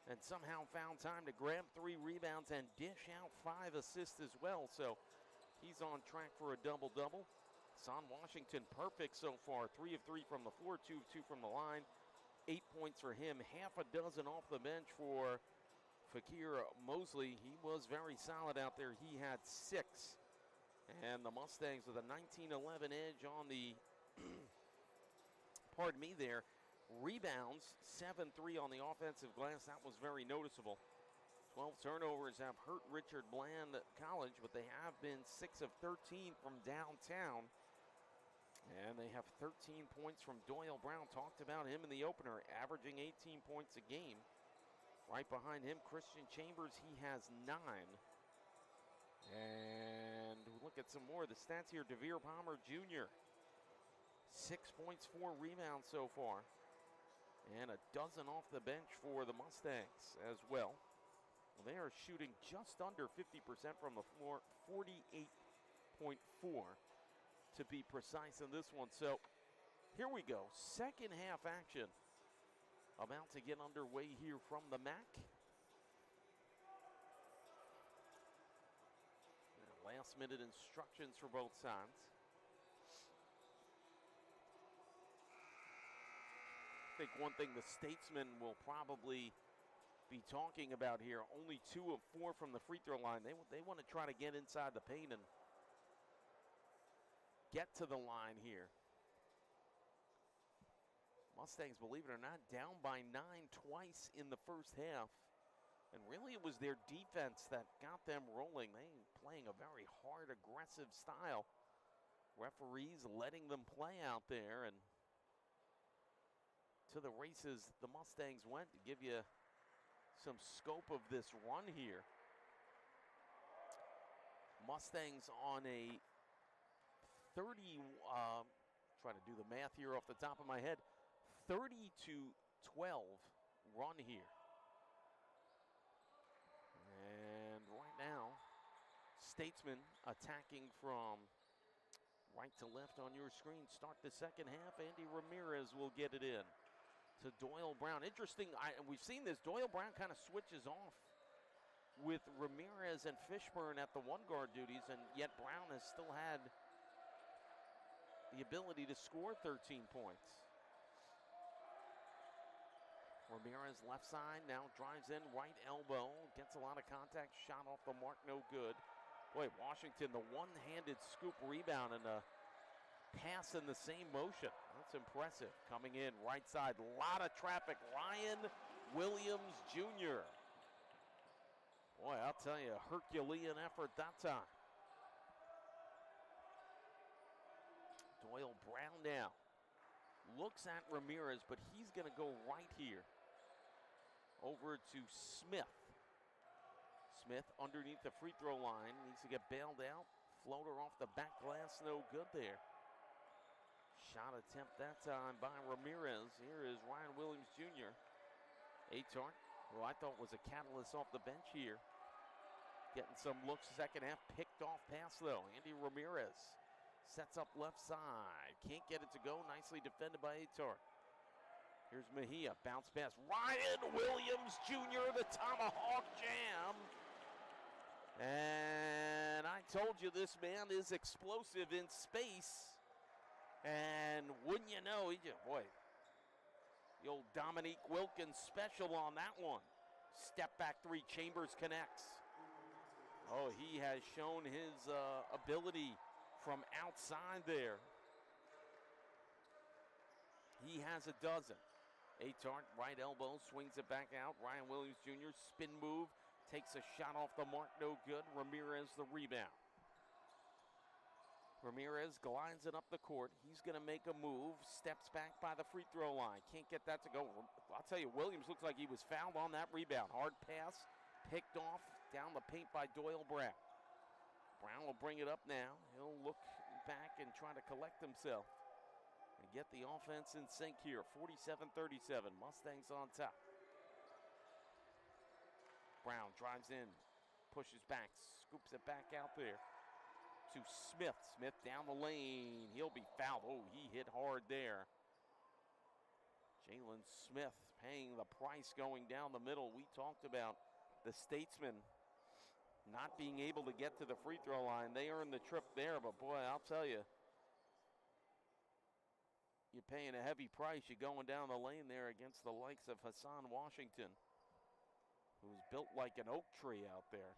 And somehow found time to grab 3 rebounds and dish out 5 assists as well. So he's on track for a double-double. Son Washington perfect so far. 3 of 3 from the floor, 2 of 2 from the line. 8 points for him, half a dozen off the bench for Fakir Mosley. He was very solid out there. He had 6. And the Mustangs with a 19-11 edge on the, pardon me there, rebounds, 7-3 on the offensive glass. That was very noticeable. 12 turnovers have hurt Richard Bland College, but they have been 6 of 13 from downtown. And they have 13 points from Doyle Brown. Talked about him in the opener, averaging 18 points a game. Right behind him, Christian Chambers, he has 9. And look at some more of the stats here. Devere Palmer Jr., 6 points, 4 rebounds so far. And a dozen off the bench for the Mustangs as well. They are shooting just under 50% from the floor, 48.4 to be precise in this one. So here we go, second half action about to get underway here from the MAC. Last minute instructions for both sides. I think one thing the Statesmen will probably be talking about here, only 2 of 4 from the free throw line. They want to try to get inside the paint and get to the line here. Mustangs, believe it or not, down by 9 twice in the first half. And really it was their defense that got them rolling. They playing a very hard, aggressive style. Referees letting them play out there, and to the races the Mustangs went to give you some scope of this run here. Mustangs on a 30, trying to do the math here off the top of my head, 30-12 run here. And right now, Statesmen attacking from right to left on your screen. Start the second half. Andy Ramirez will get it in to Doyle Brown. Interesting, we've seen this. Doyle Brown kind of switches off with Ramirez and Fishburne at the one guard duties, and yet Brown has still had the ability to score 13 points. Ramirez left side, now drives in, right elbow, gets a lot of contact, shot off the mark, no good. Boy, Washington, the one-handed scoop rebound and a pass in the same motion. That's impressive. Coming in, right side, a lot of traffic. Ryan Williams Jr. Boy, I'll tell you, Herculean effort that time. Doyle Brown now looks at Ramirez, but he's going to go right here over to Smith. Smith underneath the free throw line, needs to get bailed out. Floater off the back glass, no good there. Shot attempt that time by Ramirez. Here is Ryan Williams Jr. Atar, who I thought was a catalyst off the bench here. Getting some looks second half, picked off pass though. Andy Ramirez sets up left side. Can't get it to go, nicely defended by Atar. Here's Mejia, bounce pass. Ryan Williams Jr., the tomahawk jam. And I told you this man is explosive in space. And wouldn't you know, boy, the old Dominique Wilkins special on that one. Step back 3, Chambers connects. Oh, he has shown his ability from outside there. He has a dozen. Atar, right elbow, swings it back out. Ryan Williams Jr., spin move, takes a shot off the mark, no good. Ramirez the rebound. Ramirez glides it up the court. He's going to make a move, steps back by the free throw line. Can't get that to go. I'll tell you, Williams looks like he was fouled on that rebound. Hard pass, picked off down the paint by Doyle Brown. Brown will bring it up now. He'll look back and try to collect himself and get the offense in sync here. 47-37, Mustangs on top. Brown drives in, pushes back, scoops it back out there to Smith. Smith down the lane. He'll be fouled. Oh, he hit hard there. Jalen Smith paying the price going down the middle. We talked about the Statesmen not being able to get to the free throw line. They earned the trip there, but boy, I'll tell you, you're paying a heavy price. You're going down the lane there against the likes of Hassan Washington, who's built like an oak tree out there.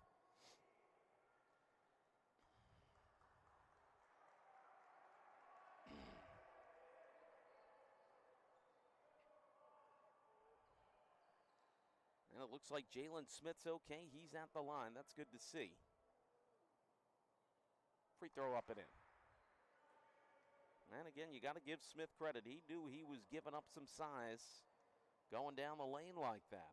And it looks like Jalen Smith's okay. He's at the line. That's good to see. Free throw up and in. And again, you got to give Smith credit. He knew he was giving up some size going down the lane like that.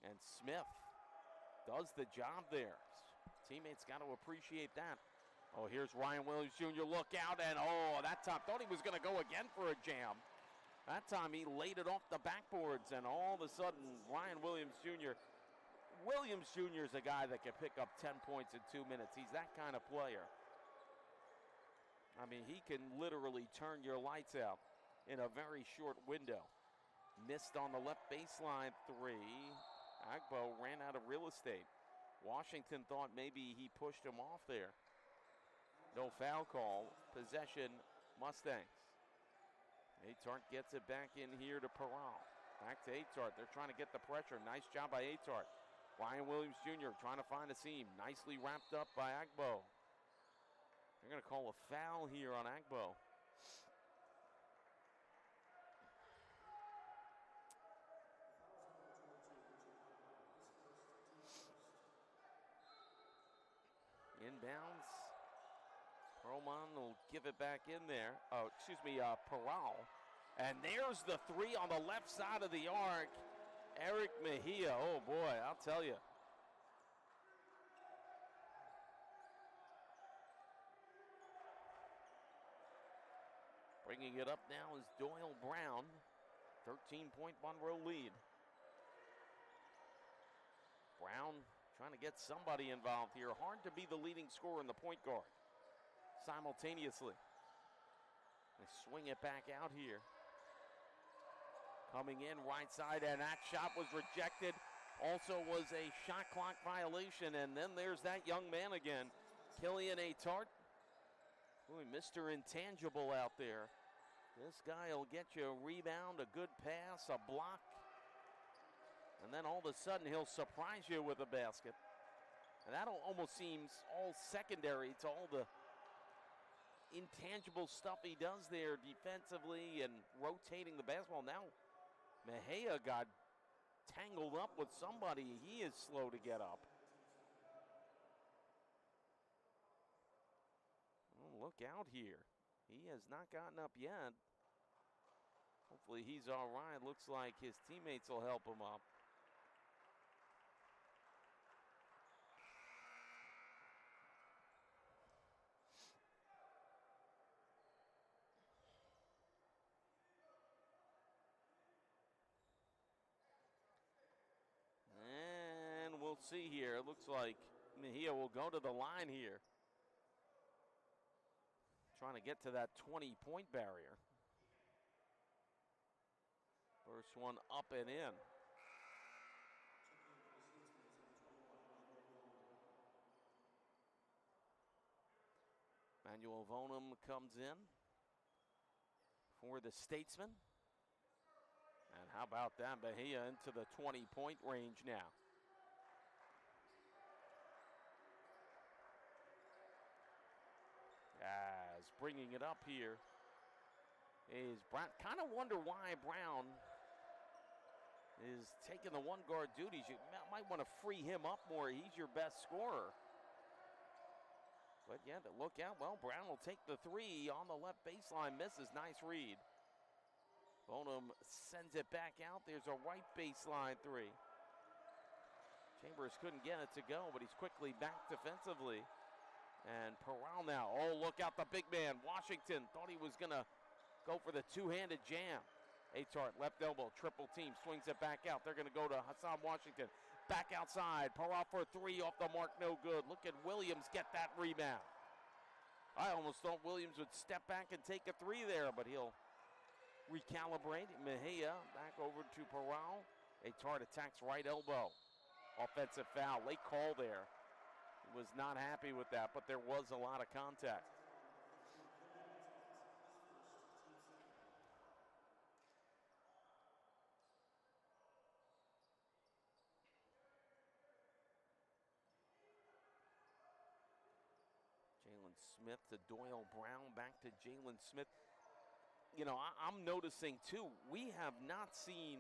And Smith does the job there. Teammates got to appreciate that. Oh, here's Ryan Williams Jr. Look out, and oh, that time thought he was going to go again for a jam. That time he laid it off the backboards, and all of a sudden, Ryan Williams Jr. Williams Jr. is a guy that can pick up 10 points in 2 minutes. He's that kind of player. I mean, he can literally turn your lights out in a very short window. Missed on the left baseline three. Agbo ran out of real estate. Washington thought maybe he pushed him off there. No foul call. Possession, Mustangs. Atart gets it back in here to Peral. Back to Atart. They're trying to get the pressure. Nice job by Atart. Ryan Williams Jr. trying to find a seam. Nicely wrapped up by Agbo. They're going to call a foul here on Agbo. Inbounds. Roman will give it back in there. Oh, excuse me, Peral. And there's the three on the left side of the arc. Eric Mejia, oh boy, I'll tell you. Bringing it up now is Doyle Brown. 13-point Monroe lead. Brown trying to get somebody involved here. Hard to be the leading scorer in the point guard simultaneously. They swing it back out here. Coming in right side, and that shot was rejected. Also was a shot clock violation, and then there's that young man again, Killian Atart. Boy, Mr. Intangible out there. This guy will get you a rebound, a good pass, a block, and then all of a sudden he'll surprise you with a basket. And that almost seems all secondary to all the intangible stuff he does there defensively and rotating the basketball. Now Mejia got tangled up with somebody. He is slow to get up. Oh, look out here. He has not gotten up yet. Hopefully he's all right. Looks like his teammates will help him up. And we'll see here. It looks like Mejia will go to the line here. Trying to get to that 20-point barrier. First one up and in. Manuel Vonum comes in for the Statesman. And how about that? Mejia into the 20-point range now. As bringing it up here is Brown. Kind of wonder why Brown is taking the one guard duties. You might want to free him up more. He's your best scorer. But yeah, look out. Well, Brown will take the three on the left baseline. Misses. Nice read. Bonham sends it back out. There's a right baseline three. Chambers couldn't get it to go, but he's quickly back defensively. And Peral now. Oh, look out, the big man. Washington thought he was going to go for the two-handed jam. Atart, left elbow, triple team, swings it back out. They're going to go to Hassan Washington. Back outside. Peral for three, off the mark, no good. Look at Williams get that rebound. I almost thought Williams would step back and take a three there, but he'll recalibrate. Mejia back over to Peral. Atart attacks right elbow. Offensive foul, late call there. He was not happy with that, but there was a lot of contact. Jalen Smith to Doyle Brown, back to Jalen Smith. You know, I'm noticing too, we have not seen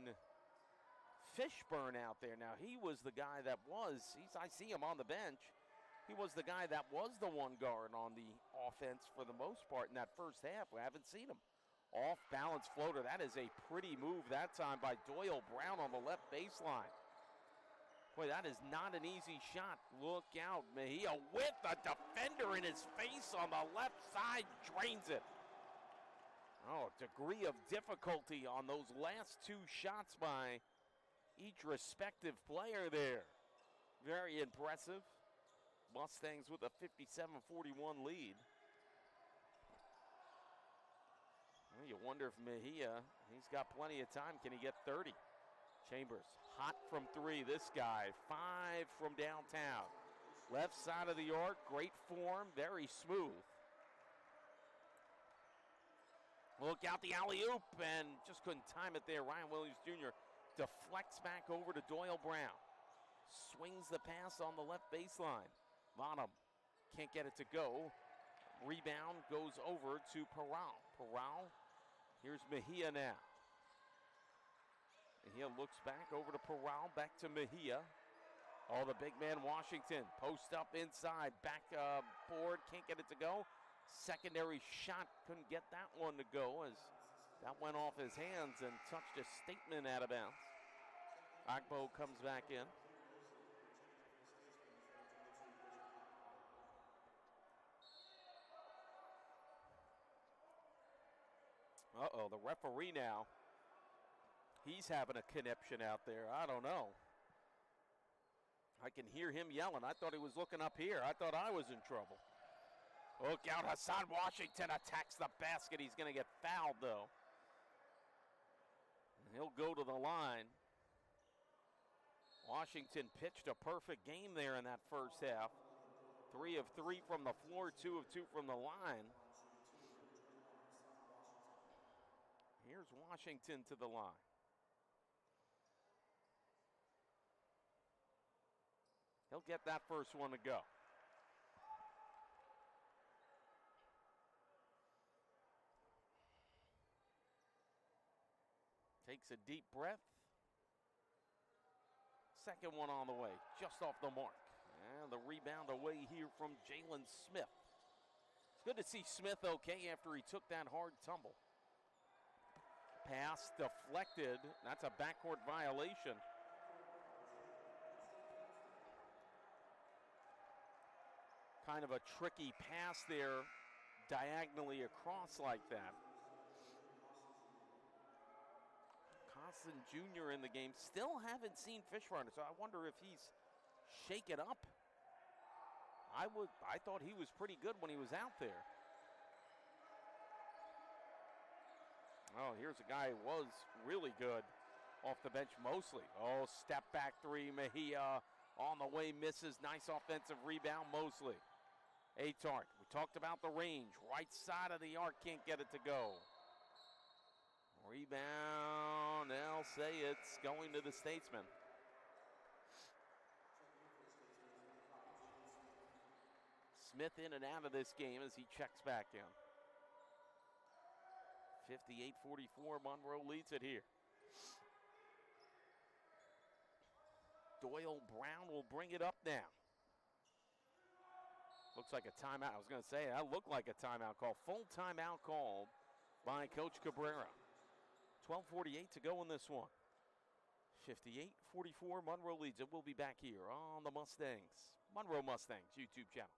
Fishburne out there. Now, he was the guy that was, I see him on the bench. He was the guy that was the one guard on the offense for the most part in that first half. We haven't seen him. Off balance floater. That is a pretty move that time by Doyle Brown on the left baseline. Boy, that is not an easy shot. Look out. Mejia with a defender in his face on the left side, drains it. Oh, degree of difficulty on those last two shots by each respective player there. Very impressive. Mustangs with a 57-41 lead. Well, you wonder if Mejia, he's got plenty of time. Can he get 30? Chambers, hot from three. This guy, 5 from downtown. Left side of the arc, great form, very smooth. Look out the alley-oop, and just couldn't time it there. Ryan Williams Jr. deflects back over to Doyle Brown. Swings the pass on the left baseline. Bonham can't get it to go. Rebound goes over to Peral. Peral, here's Mejia now. Mejia looks back over to Peral, back to Mejia. Oh, the big man Washington, post up inside, back board, can't get it to go. Secondary shot, couldn't get that one to go as that went off his hands and touched a statement out of bounds. Agbo comes back in. Uh-oh, the referee now. He's having a conniption out there. I don't know. I can hear him yelling. I thought he was looking up here. I thought I was in trouble. Look out, Hassan Washington attacks the basket. He's going to get fouled, though. And he'll go to the line. Washington pitched a perfect game there in that first half. 3 of 3 from the floor, 2 of 2 from the line. Here's Washington to the line. He'll get that first one to go. Takes a deep breath. Second one on the way, just off the mark. And the rebound away here from Jalen Smith. It's good to see Smith okay after he took that hard tumble. Pass deflected. That's a backcourt violation. Kind of a tricky pass there, diagonally across like that. Costin Jr. in the game. Still haven't seen Fishburne, so I wonder if he's shaken up. I thought he was pretty good when he was out there. Oh, here's a guy who was really good off the bench mostly. Oh, step back three. Mejia on the way, misses. Nice offensive rebound, Mosley. Atart, we talked about the range. Right side of the arc, can't get it to go. Rebound, they'll say it's going to the Statesman. Smith in and out of this game as he checks back in. 58-44, Monroe leads it here. Doyle Brown will bring it up now. Looks like a timeout. I was going to say, that looked like a timeout call. Full timeout called by Coach Cabrera. 12:48 to go in this one. 58-44, Monroe leads it. We'll be back here on the Mustangs, Monroe Mustangs YouTube channel.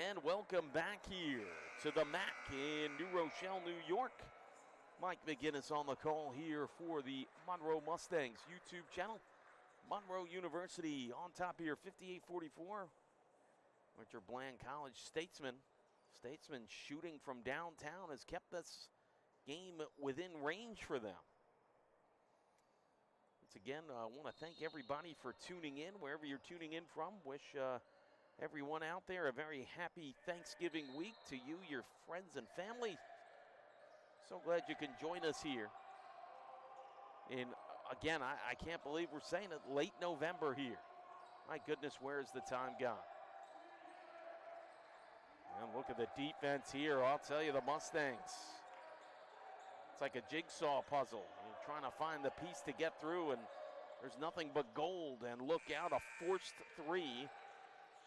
And welcome back here to the MAC in New Rochelle, New York. Mike McGinnis on the call here for the Monroe Mustangs YouTube channel. Monroe University on top here, 58-44. Richard Bland College Statesman. Statesman shooting from downtown has kept this game within range for them. Once again, I want to thank everybody for tuning in, wherever you're tuning in from. Wish everyone out there a very happy Thanksgiving week to you, your friends and family. So glad you can join us here. And again, I can't believe we're saying it, late November here. My goodness, where's the time gone? And look at the defense here. I'll tell you, the Mustangs. It's like a jigsaw puzzle. You're trying to find the piece to get through, and there's nothing but gold. And look out, a forced three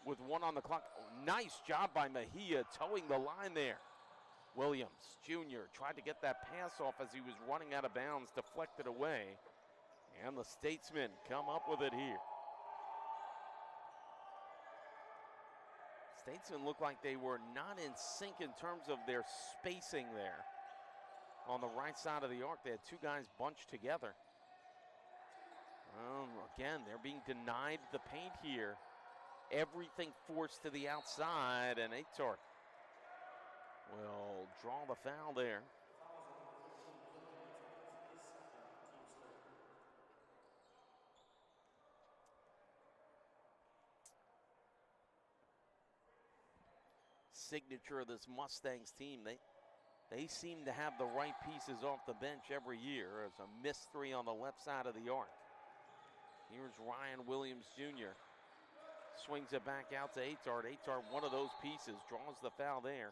with 1 on the clock. Oh, nice job by Mejia towing the line there. Williams Jr. tried to get that pass off as he was running out of bounds, deflected away. And the Statesmen come up with it here. Statesmen looked like they were not in sync in terms of their spacing there. On the right side of the arc, they had 2 guys bunched together. Again, they're being denied the paint here. Everything forced to the outside, and Aitor will draw the foul there. Signature of this Mustangs team, they seem to have the right pieces off the bench every year. There's a missed 3 on the left side of the arc. Here's Ryan Williams Jr. Swings it back out to Aitor. Aitor, one of those pieces, draws the foul there.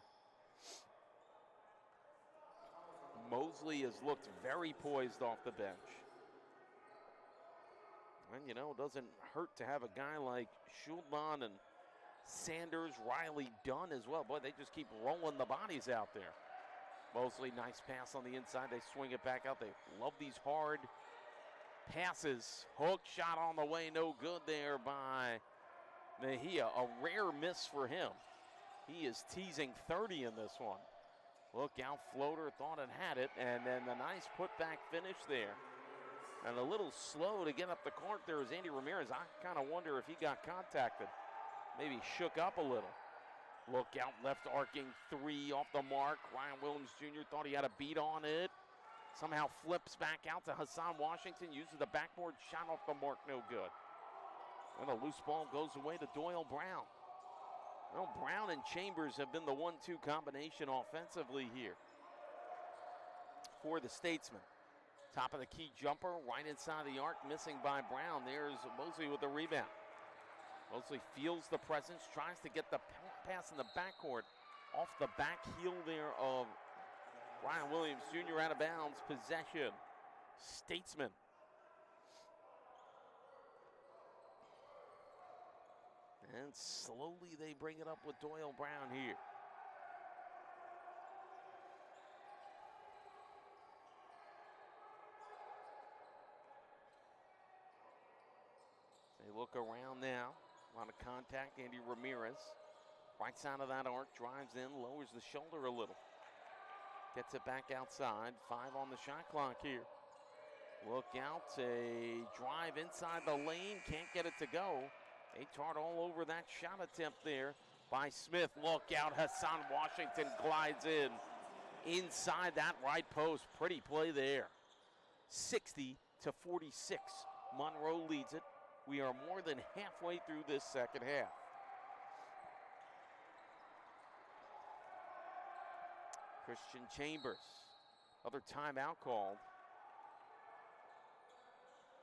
Mosley has looked very poised off the bench. And, you know, it doesn't hurt to have a guy like Schulman and Sanders, Riley Dunn as well. Boy, they just keep rolling the bodies out there. Mosley, nice pass on the inside. They swing it back out. They love these hard passes. Hook shot on the way, no good there by Mejia. A rare miss for him. He is teasing 30 in this one. Look out, floater, thought it had it, and then the nice putback finish there. And a little slow to get up the court there is Andy Ramirez. I kind of wonder if he got contacted. Maybe shook up a little. Look out, left arcing 3 off the mark. Ryan Williams Jr. thought he had a beat on it. Somehow flips back out to Hassan Washington, uses the backboard shot off the mark, no good. And a loose ball goes away to Doyle Brown. Well, Brown and Chambers have been the 1-2 combination offensively here for the Statesmen. Top of the key jumper, right inside the arc, missing by Brown. There's Mosley with the rebound. Mosley feels the presence, tries to get the pass in the backcourt off the back heel there of Ryan Williams Jr. out of bounds. Possession, Statesmen. And slowly they bring it up with Doyle Brown here. look around now. A lot of contact. Andy Ramirez. Right side of that arc, drives in, lowers the shoulder a little. Gets it back outside. 5 on the shot clock here. Look out, a drive inside the lane. Can't get it to go. A tart all over that shot attempt there by Smith. Look out, Hassan Washington glides in. Inside that right post. Pretty play there. 60-46. Monroe leads it. We are more than halfway through this second half. Christian Chambers. Other timeout called.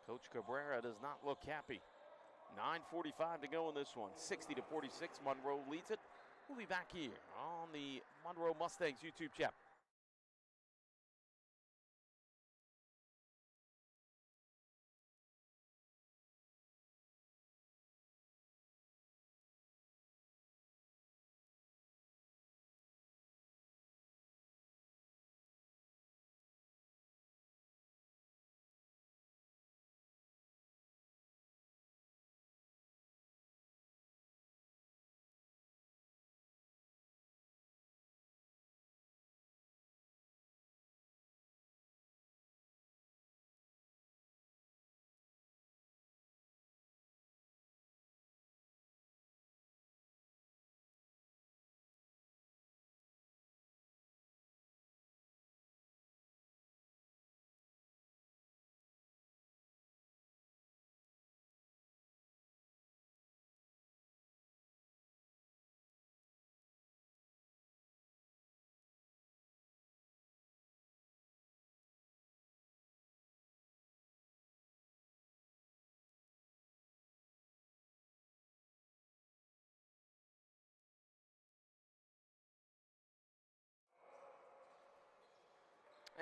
Coach Cabrera does not look happy. 9:45 to go in this one. 60-46. Monroe leads it. We'll be back here on the Monroe Mustangs YouTube channel.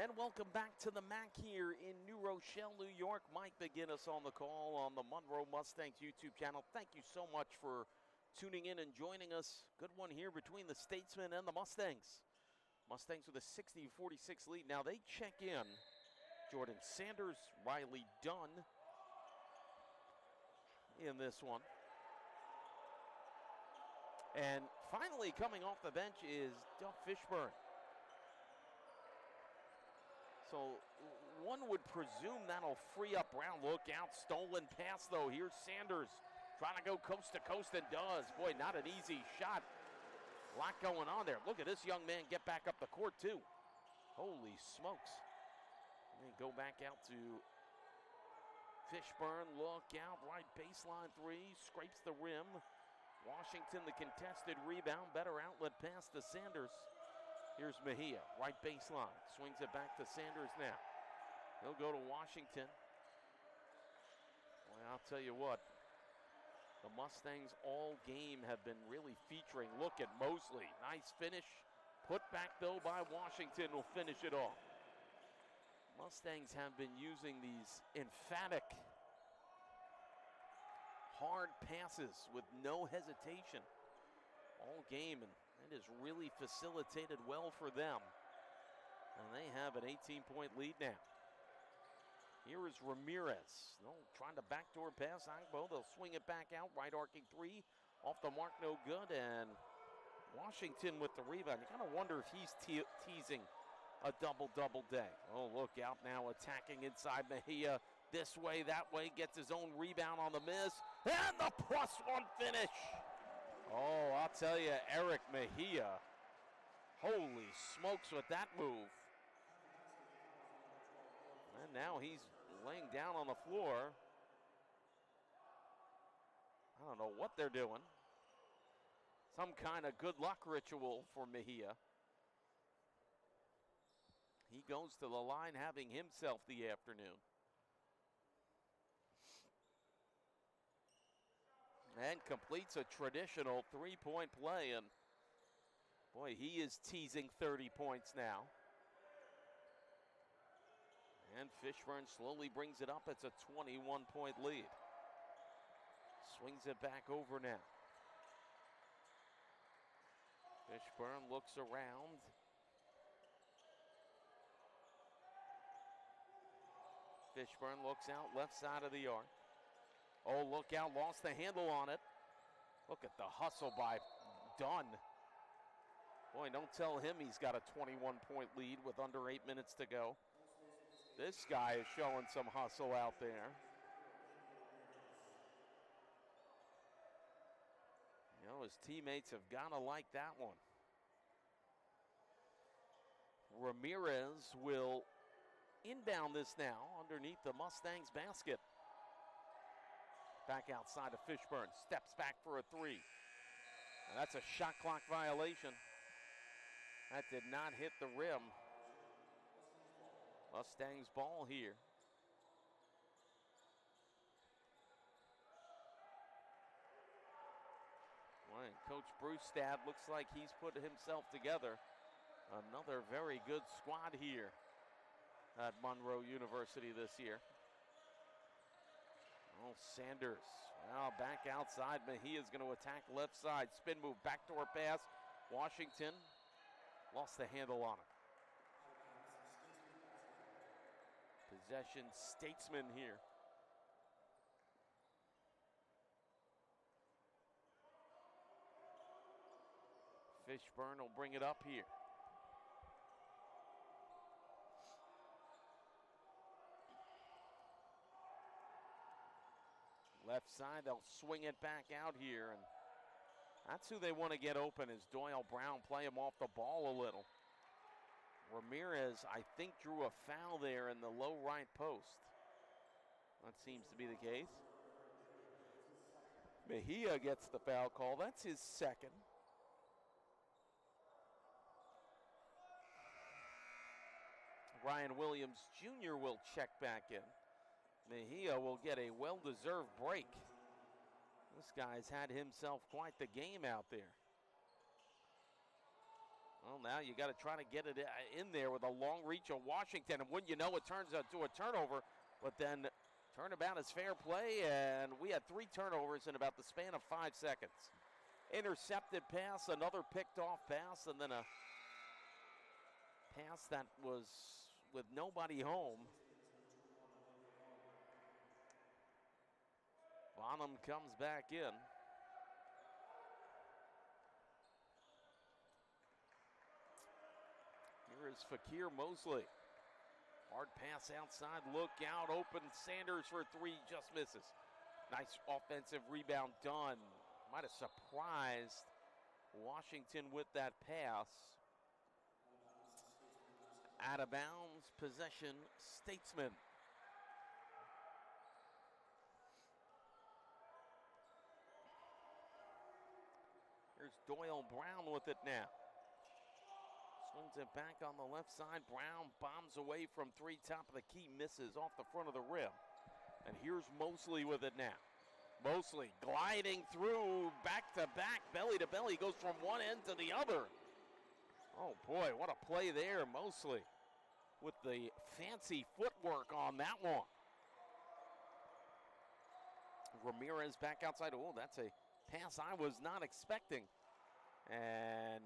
And welcome back to the MAC here in New Rochelle, New York. Mike McGinnis on the call on the Monroe Mustangs YouTube channel. Thank you so much for tuning in and joining us. Good one here between the Statesmen and the Mustangs. Mustangs with a 60-46 lead. Now they check in. Jordan Sanders, Riley Dunn in this one. And finally coming off the bench is Duff Fishburne. So one would presume that'll free up Brown. Look out, stolen pass though. Here's Sanders trying to go coast to coast and does. Boy, not an easy shot. A lot going on there. Look at this young man get back up the court too. Holy smokes. And then go back out to Fishburne. Look out, right baseline three. Scrapes the rim. Washington the contested rebound. Better outlet pass to Sanders. Here's Mejia, right baseline. Swings it back to Sanders now. He'll go to Washington. Boy, I'll tell you what. The Mustangs all game have been really featuring. Look at Mosley. Nice finish. Put back, though, by Washington will finish it off. Mustangs have been using these emphatic, hard passes with no hesitation all game, and it has really facilitated well for them. And they have an 18-point lead now. Here is Ramirez. No, trying to backdoor pass Angbo. They'll swing it back out. Right arcing three. Off the mark, no good. And Washington with the rebound. You kind of wonder if he's teasing a double-double day. Oh, look out now, attacking inside Mejia. This way, that way. Gets his own rebound on the miss. And the +1 finish. Oh, I'll tell you, Eric Mejia. Holy smokes with that move. And now he's laying down on the floor. I don't know what they're doing. Some kind of good luck ritual for Mejia. He goes to the line having himself the afternoon. And completes a traditional three-point play. And boy, he is teasing 30 points now. And Fishburne slowly brings it up. It's a 21-point lead. Swings it back over now. Fishburne looks around. Fishburne looks out left side of the arc. Oh, look out, lost the handle on it. Look at the hustle by Dunn. Boy, don't tell him he's got a 21-point lead with under 8 minutes to go. This guy is showing some hustle out there. You know, his teammates have got to like that one. Ramirez will inbound this now underneath the Mustangs basket. Back outside of Fishburne, steps back for a three. Now that's a shot clock violation. That did not hit the rim. Mustangs ball here. Well, Coach Brewstad looks like he's put himself together. Another very good squad here at Monroe University this year. Oh, Sanders. Now back outside. Mejia's going to attack left side. Spin move, backdoor pass. Washington lost the handle on it. Possession Statesman here. Fishburne will bring it up here. Left side, they'll swing it back out here, and that's who they want to get open is Doyle Brown. Play him off the ball a little. Ramirez, I think, drew a foul there in the low right post. That seems to be the case. Mejia gets the foul call. That's his second. Ryan Williams Jr. will check back in. Mejia will get a well-deserved break. This guy's had himself quite the game out there. Well, now you got to try to get it in there with a long reach of Washington, and wouldn't you know it turns into a turnover, but then turnabout is fair play, and we had 3 turnovers in about the span of 5 seconds. Intercepted pass, another picked off pass, and then a pass that was with nobody home. Bonham comes back in. Here is Fakir Mosley. Hard pass outside, look out, open. Sanders for 3, just misses. Nice offensive rebound done. Might have surprised Washington with that pass. Out of bounds, possession, Statesman. Here's Doyle Brown with it now. Swings it back on the left side. Brown bombs away from 3, top of the key, misses off the front of the rim. And here's Mosley with it now. Mosley gliding through, back to back, belly to belly, goes from one end to the other. Oh boy, what a play there, Mosley, with the fancy footwork on that one. Ramirez back outside. Oh, that's a pass I was not expecting. And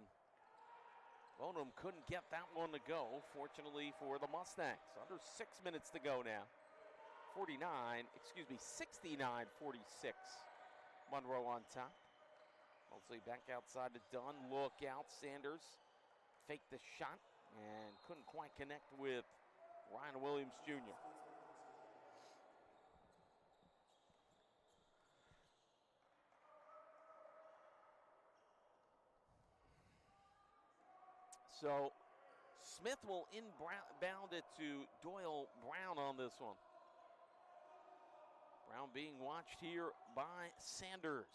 Bonham couldn't get that one to go, fortunately for the Mustangs. Under 6 minutes to go now. 69-46. Monroe on top. Mosley back outside to Dunn. Look out, Sanders faked the shot and couldn't quite connect with Ryan Williams Jr. So Smith will inbound it to Doyle Brown on this one. Brown being watched here by Sanders.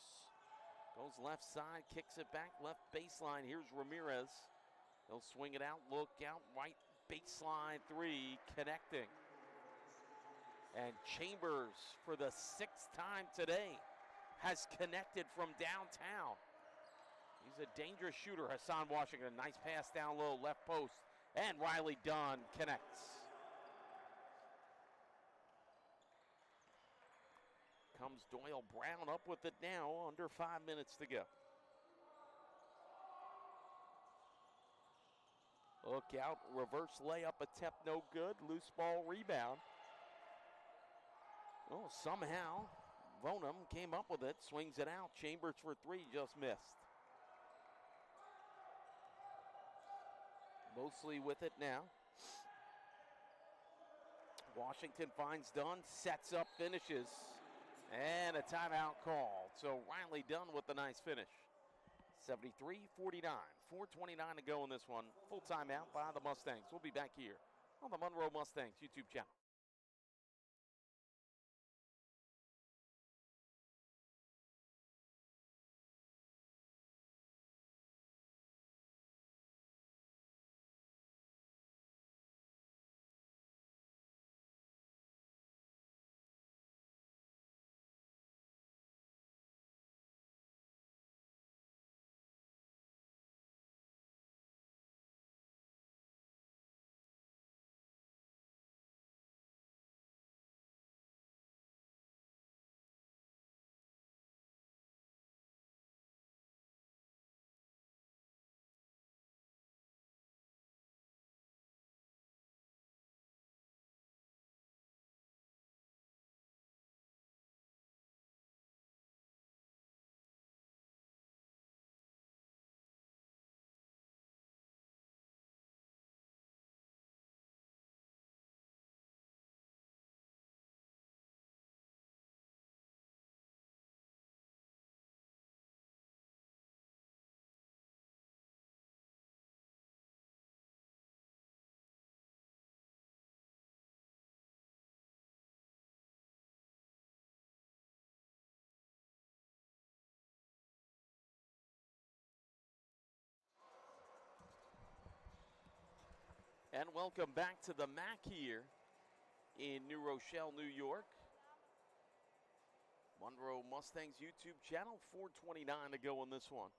Goes left side, kicks it back, left baseline. Here's Ramirez. He'll swing it out, look out, right baseline 3, connecting. And Chambers, for the 6th time today, has connected from downtown. He's a dangerous shooter, Hassan Washington. Nice pass down low, left post. And Riley Dunn connects. Comes Doyle Brown up with it now, under 5 minutes to go. Look out, reverse layup attempt, no good. Loose ball rebound. Oh, somehow Vonum came up with it, swings it out. Chambers for three, just missed. Mosley with it now. Washington finds Dunn, sets up, finishes, and a timeout called. So Riley Dunn with the nice finish. 73-49, 4:29 to go in this one. Full timeout by the Mustangs. We'll be back here on the Monroe Mustangs YouTube channel. And welcome back to the MAC here in New Rochelle, New York. Monroe Mustangs YouTube channel, 4:29 to go in this one.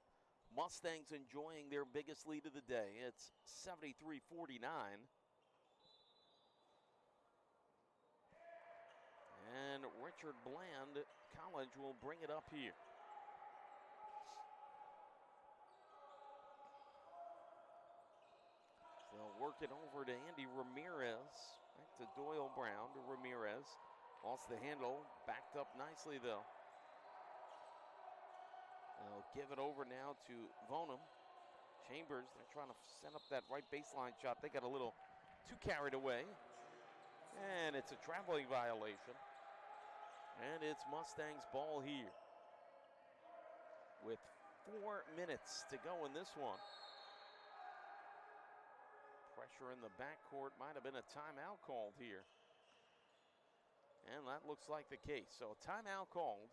Mustangs enjoying their biggest lead of the day. It's 73-49. And Richard Bland College will bring it up here. They'll work it over to Andy Ramirez. Back to Doyle Brown to Ramirez. Lost the handle. Backed up nicely, though. They'll give it over now to Vonum. Chambers, they're trying to set up that right baseline shot. They got a little too carried away. And it's a traveling violation. And it's Mustangs ball here. With 4 minutes to go in this one. Pressure in the backcourt, might have been a timeout called here. And that looks like the case. So a timeout called.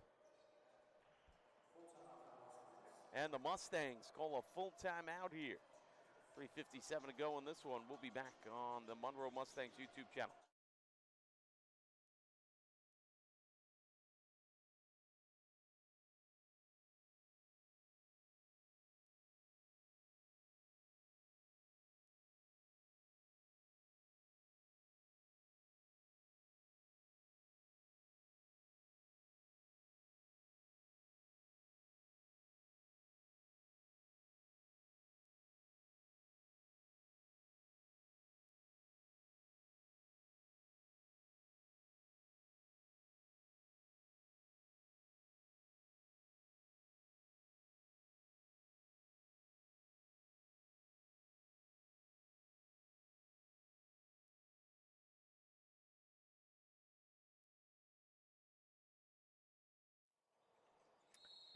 And the Mustangs call a full timeout here. 3:57 to go in this one. We'll be back on the Monroe Mustangs YouTube channel.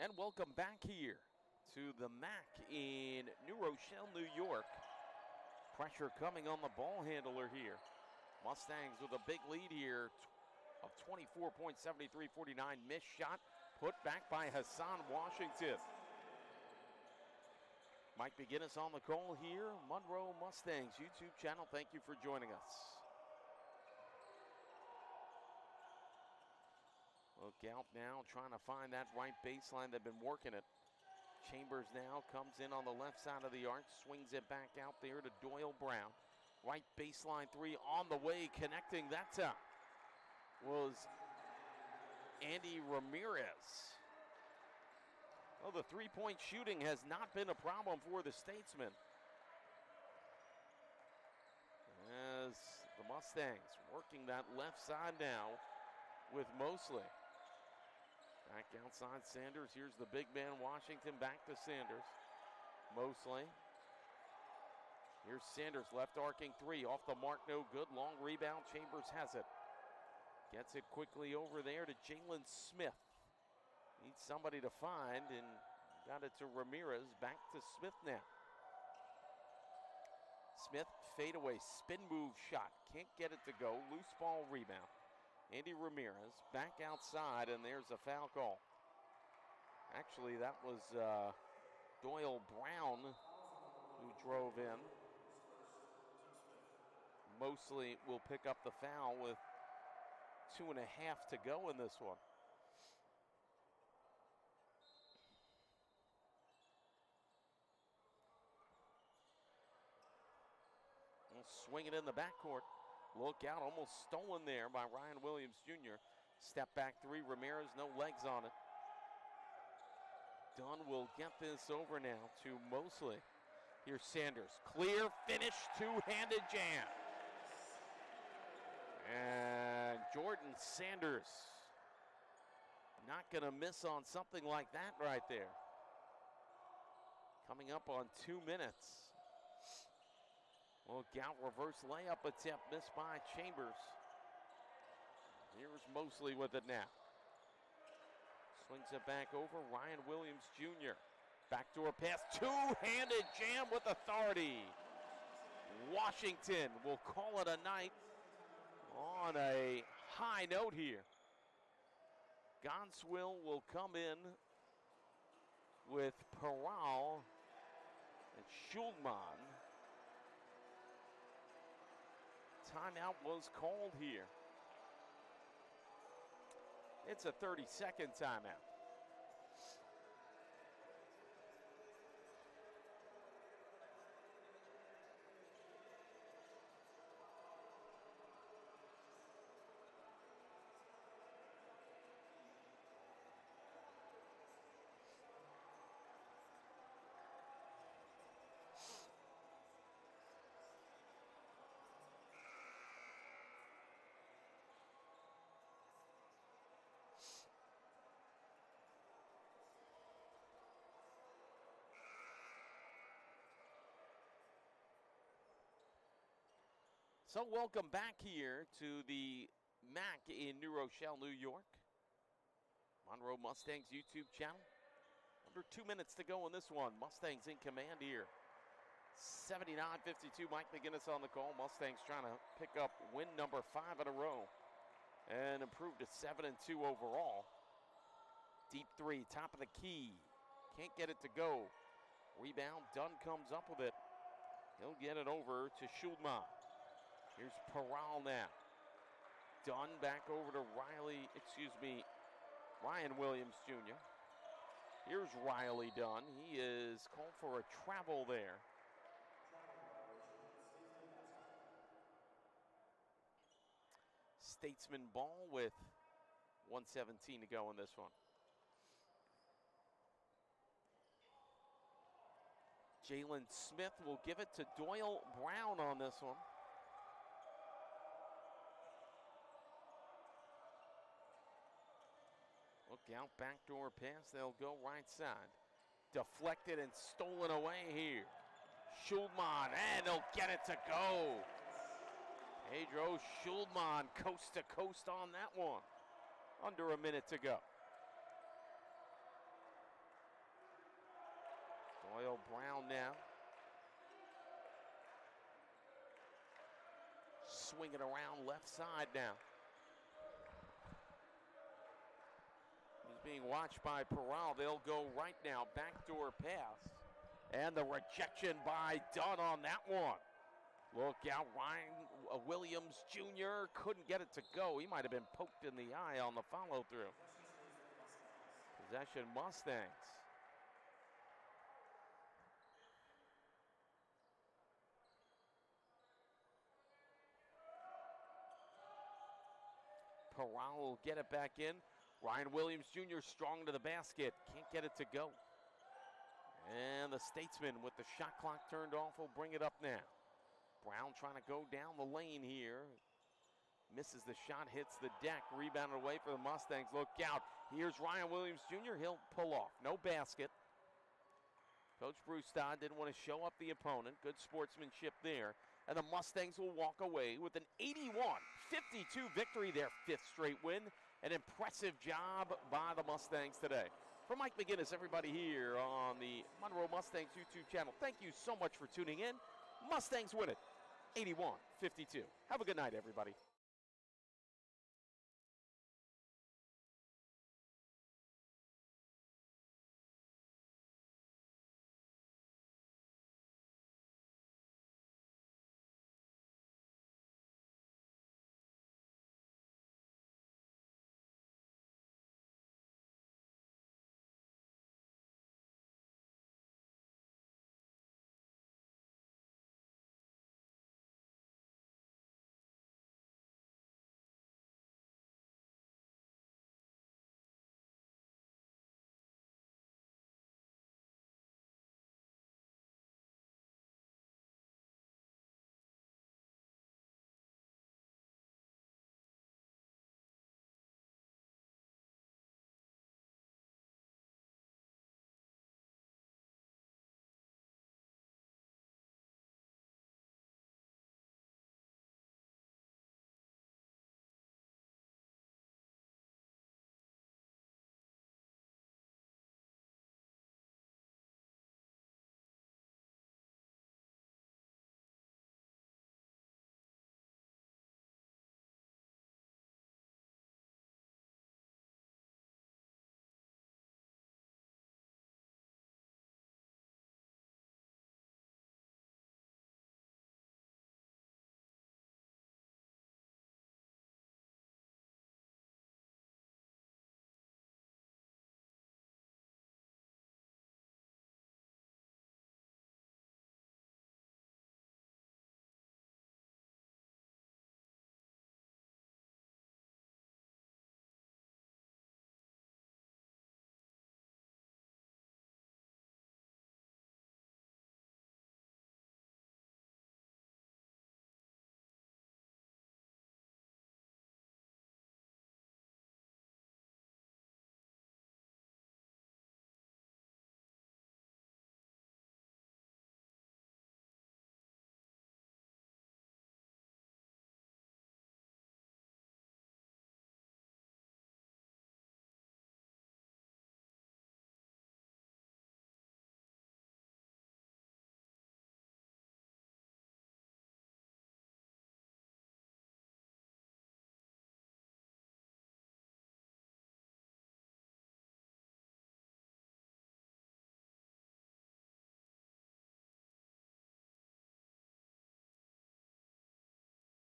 And welcome back here to the MAC in New Rochelle, New York. Pressure coming on the ball handler here. Mustangs with a big lead here of 24 points, 73-49. Missed shot put back by Hassan Washington. Mike McGinnis on the call here. Monroe Mustangs YouTube channel. Thank you for joining us. Look out now, trying to find that right baseline. They've been working it. Chambers now comes in on the left side of the arc, swings it back out there to Doyle Brown. Right baseline three on the way, connecting that time was Andy Ramirez. Well, the three-point shooting has not been a problem for the Statesmen. As the Mustangs working that left side now with Mosley. Back outside Sanders. Here's the big man Washington. Back to Sanders. Mosley. Here's Sanders, left arcing three. Off the mark, no good. Long rebound. Chambers has it. Gets it quickly over there to Jalen Smith. Needs somebody to find and got it to Ramirez. Back to Smith now. Smith, fadeaway, spin move shot. Can't get it to go. Loose ball rebound. Andy Ramirez back outside, and there's a foul call. Actually, that was Doyle Brown who drove in. Mosley will pick up the foul with 2.5 to go in this one. We'll swing it in the backcourt. Look out, almost stolen there by Ryan Williams Jr. Step back three, Ramirez, no legs on it. Dunn will get this over now to Mosley. Here's Sanders, clear finish, two-handed jam. And Jordan Sanders not gonna miss on something like that right there. Coming up on 2 minutes. Look out, reverse layup attempt missed by Chambers. Here's Mosley with it now. Swings it back over, Ryan Williams Jr. Backdoor pass, two-handed jam with authority. Washington will call it a night on a high note here. Gonswill will come in with Peral and Schulman. Timeout was called here. It's a 30-second timeout. So welcome back here to the MAC in New Rochelle, New York. Monroe Mustangs YouTube channel. Under 2 minutes to go in this one. Mustangs in command here. 79-52, Mike McGinnis on the call. Mustangs trying to pick up win number 5 in a row and improve to 7-2 overall. Deep three, top of the key. Can't get it to go. Rebound, Dunn comes up with it. He'll get it over to Schulman. Here's Peral now. Dunn back over to Ryan Williams Jr. Here's Riley Dunn. He is called for a travel there. Statesman ball with 1:17 to go in this one. Jalen Smith will give it to Doyle Brown on this one. Look out, backdoor pass. They'll go right side. Deflected and stolen away here. Schulman, and they'll get it to go. Pedro Schulman, coast to coast on that one. Under a minute to go. Doyle Brown now. Swing it around left side now. Being watched by Peral. They'll go right now. Backdoor pass. And the rejection by Dunn on that one. Look out, Ryan Williams Jr. couldn't get it to go. He might have been poked in the eye on the follow-through. Possession Mustangs. Peral will get it back in. Ryan Williams Jr. strong to the basket. Can't get it to go. And the Statesman with the shot clock turned off will bring it up now. Brown trying to go down the lane here. Misses the shot, hits the deck, rebounded away for the Mustangs. Look out. Here's Ryan Williams Jr. He'll pull off. No basket. Coach Bruce Dodd didn't want to show up the opponent. Good sportsmanship there. And the Mustangs will walk away with an 81-52 victory, their 5th straight win. An impressive job by the Mustangs today. For Mike McGinnis, everybody here on the Monroe Mustangs YouTube channel, thank you so much for tuning in. Mustangs win it, 81-52. Have a good night, everybody.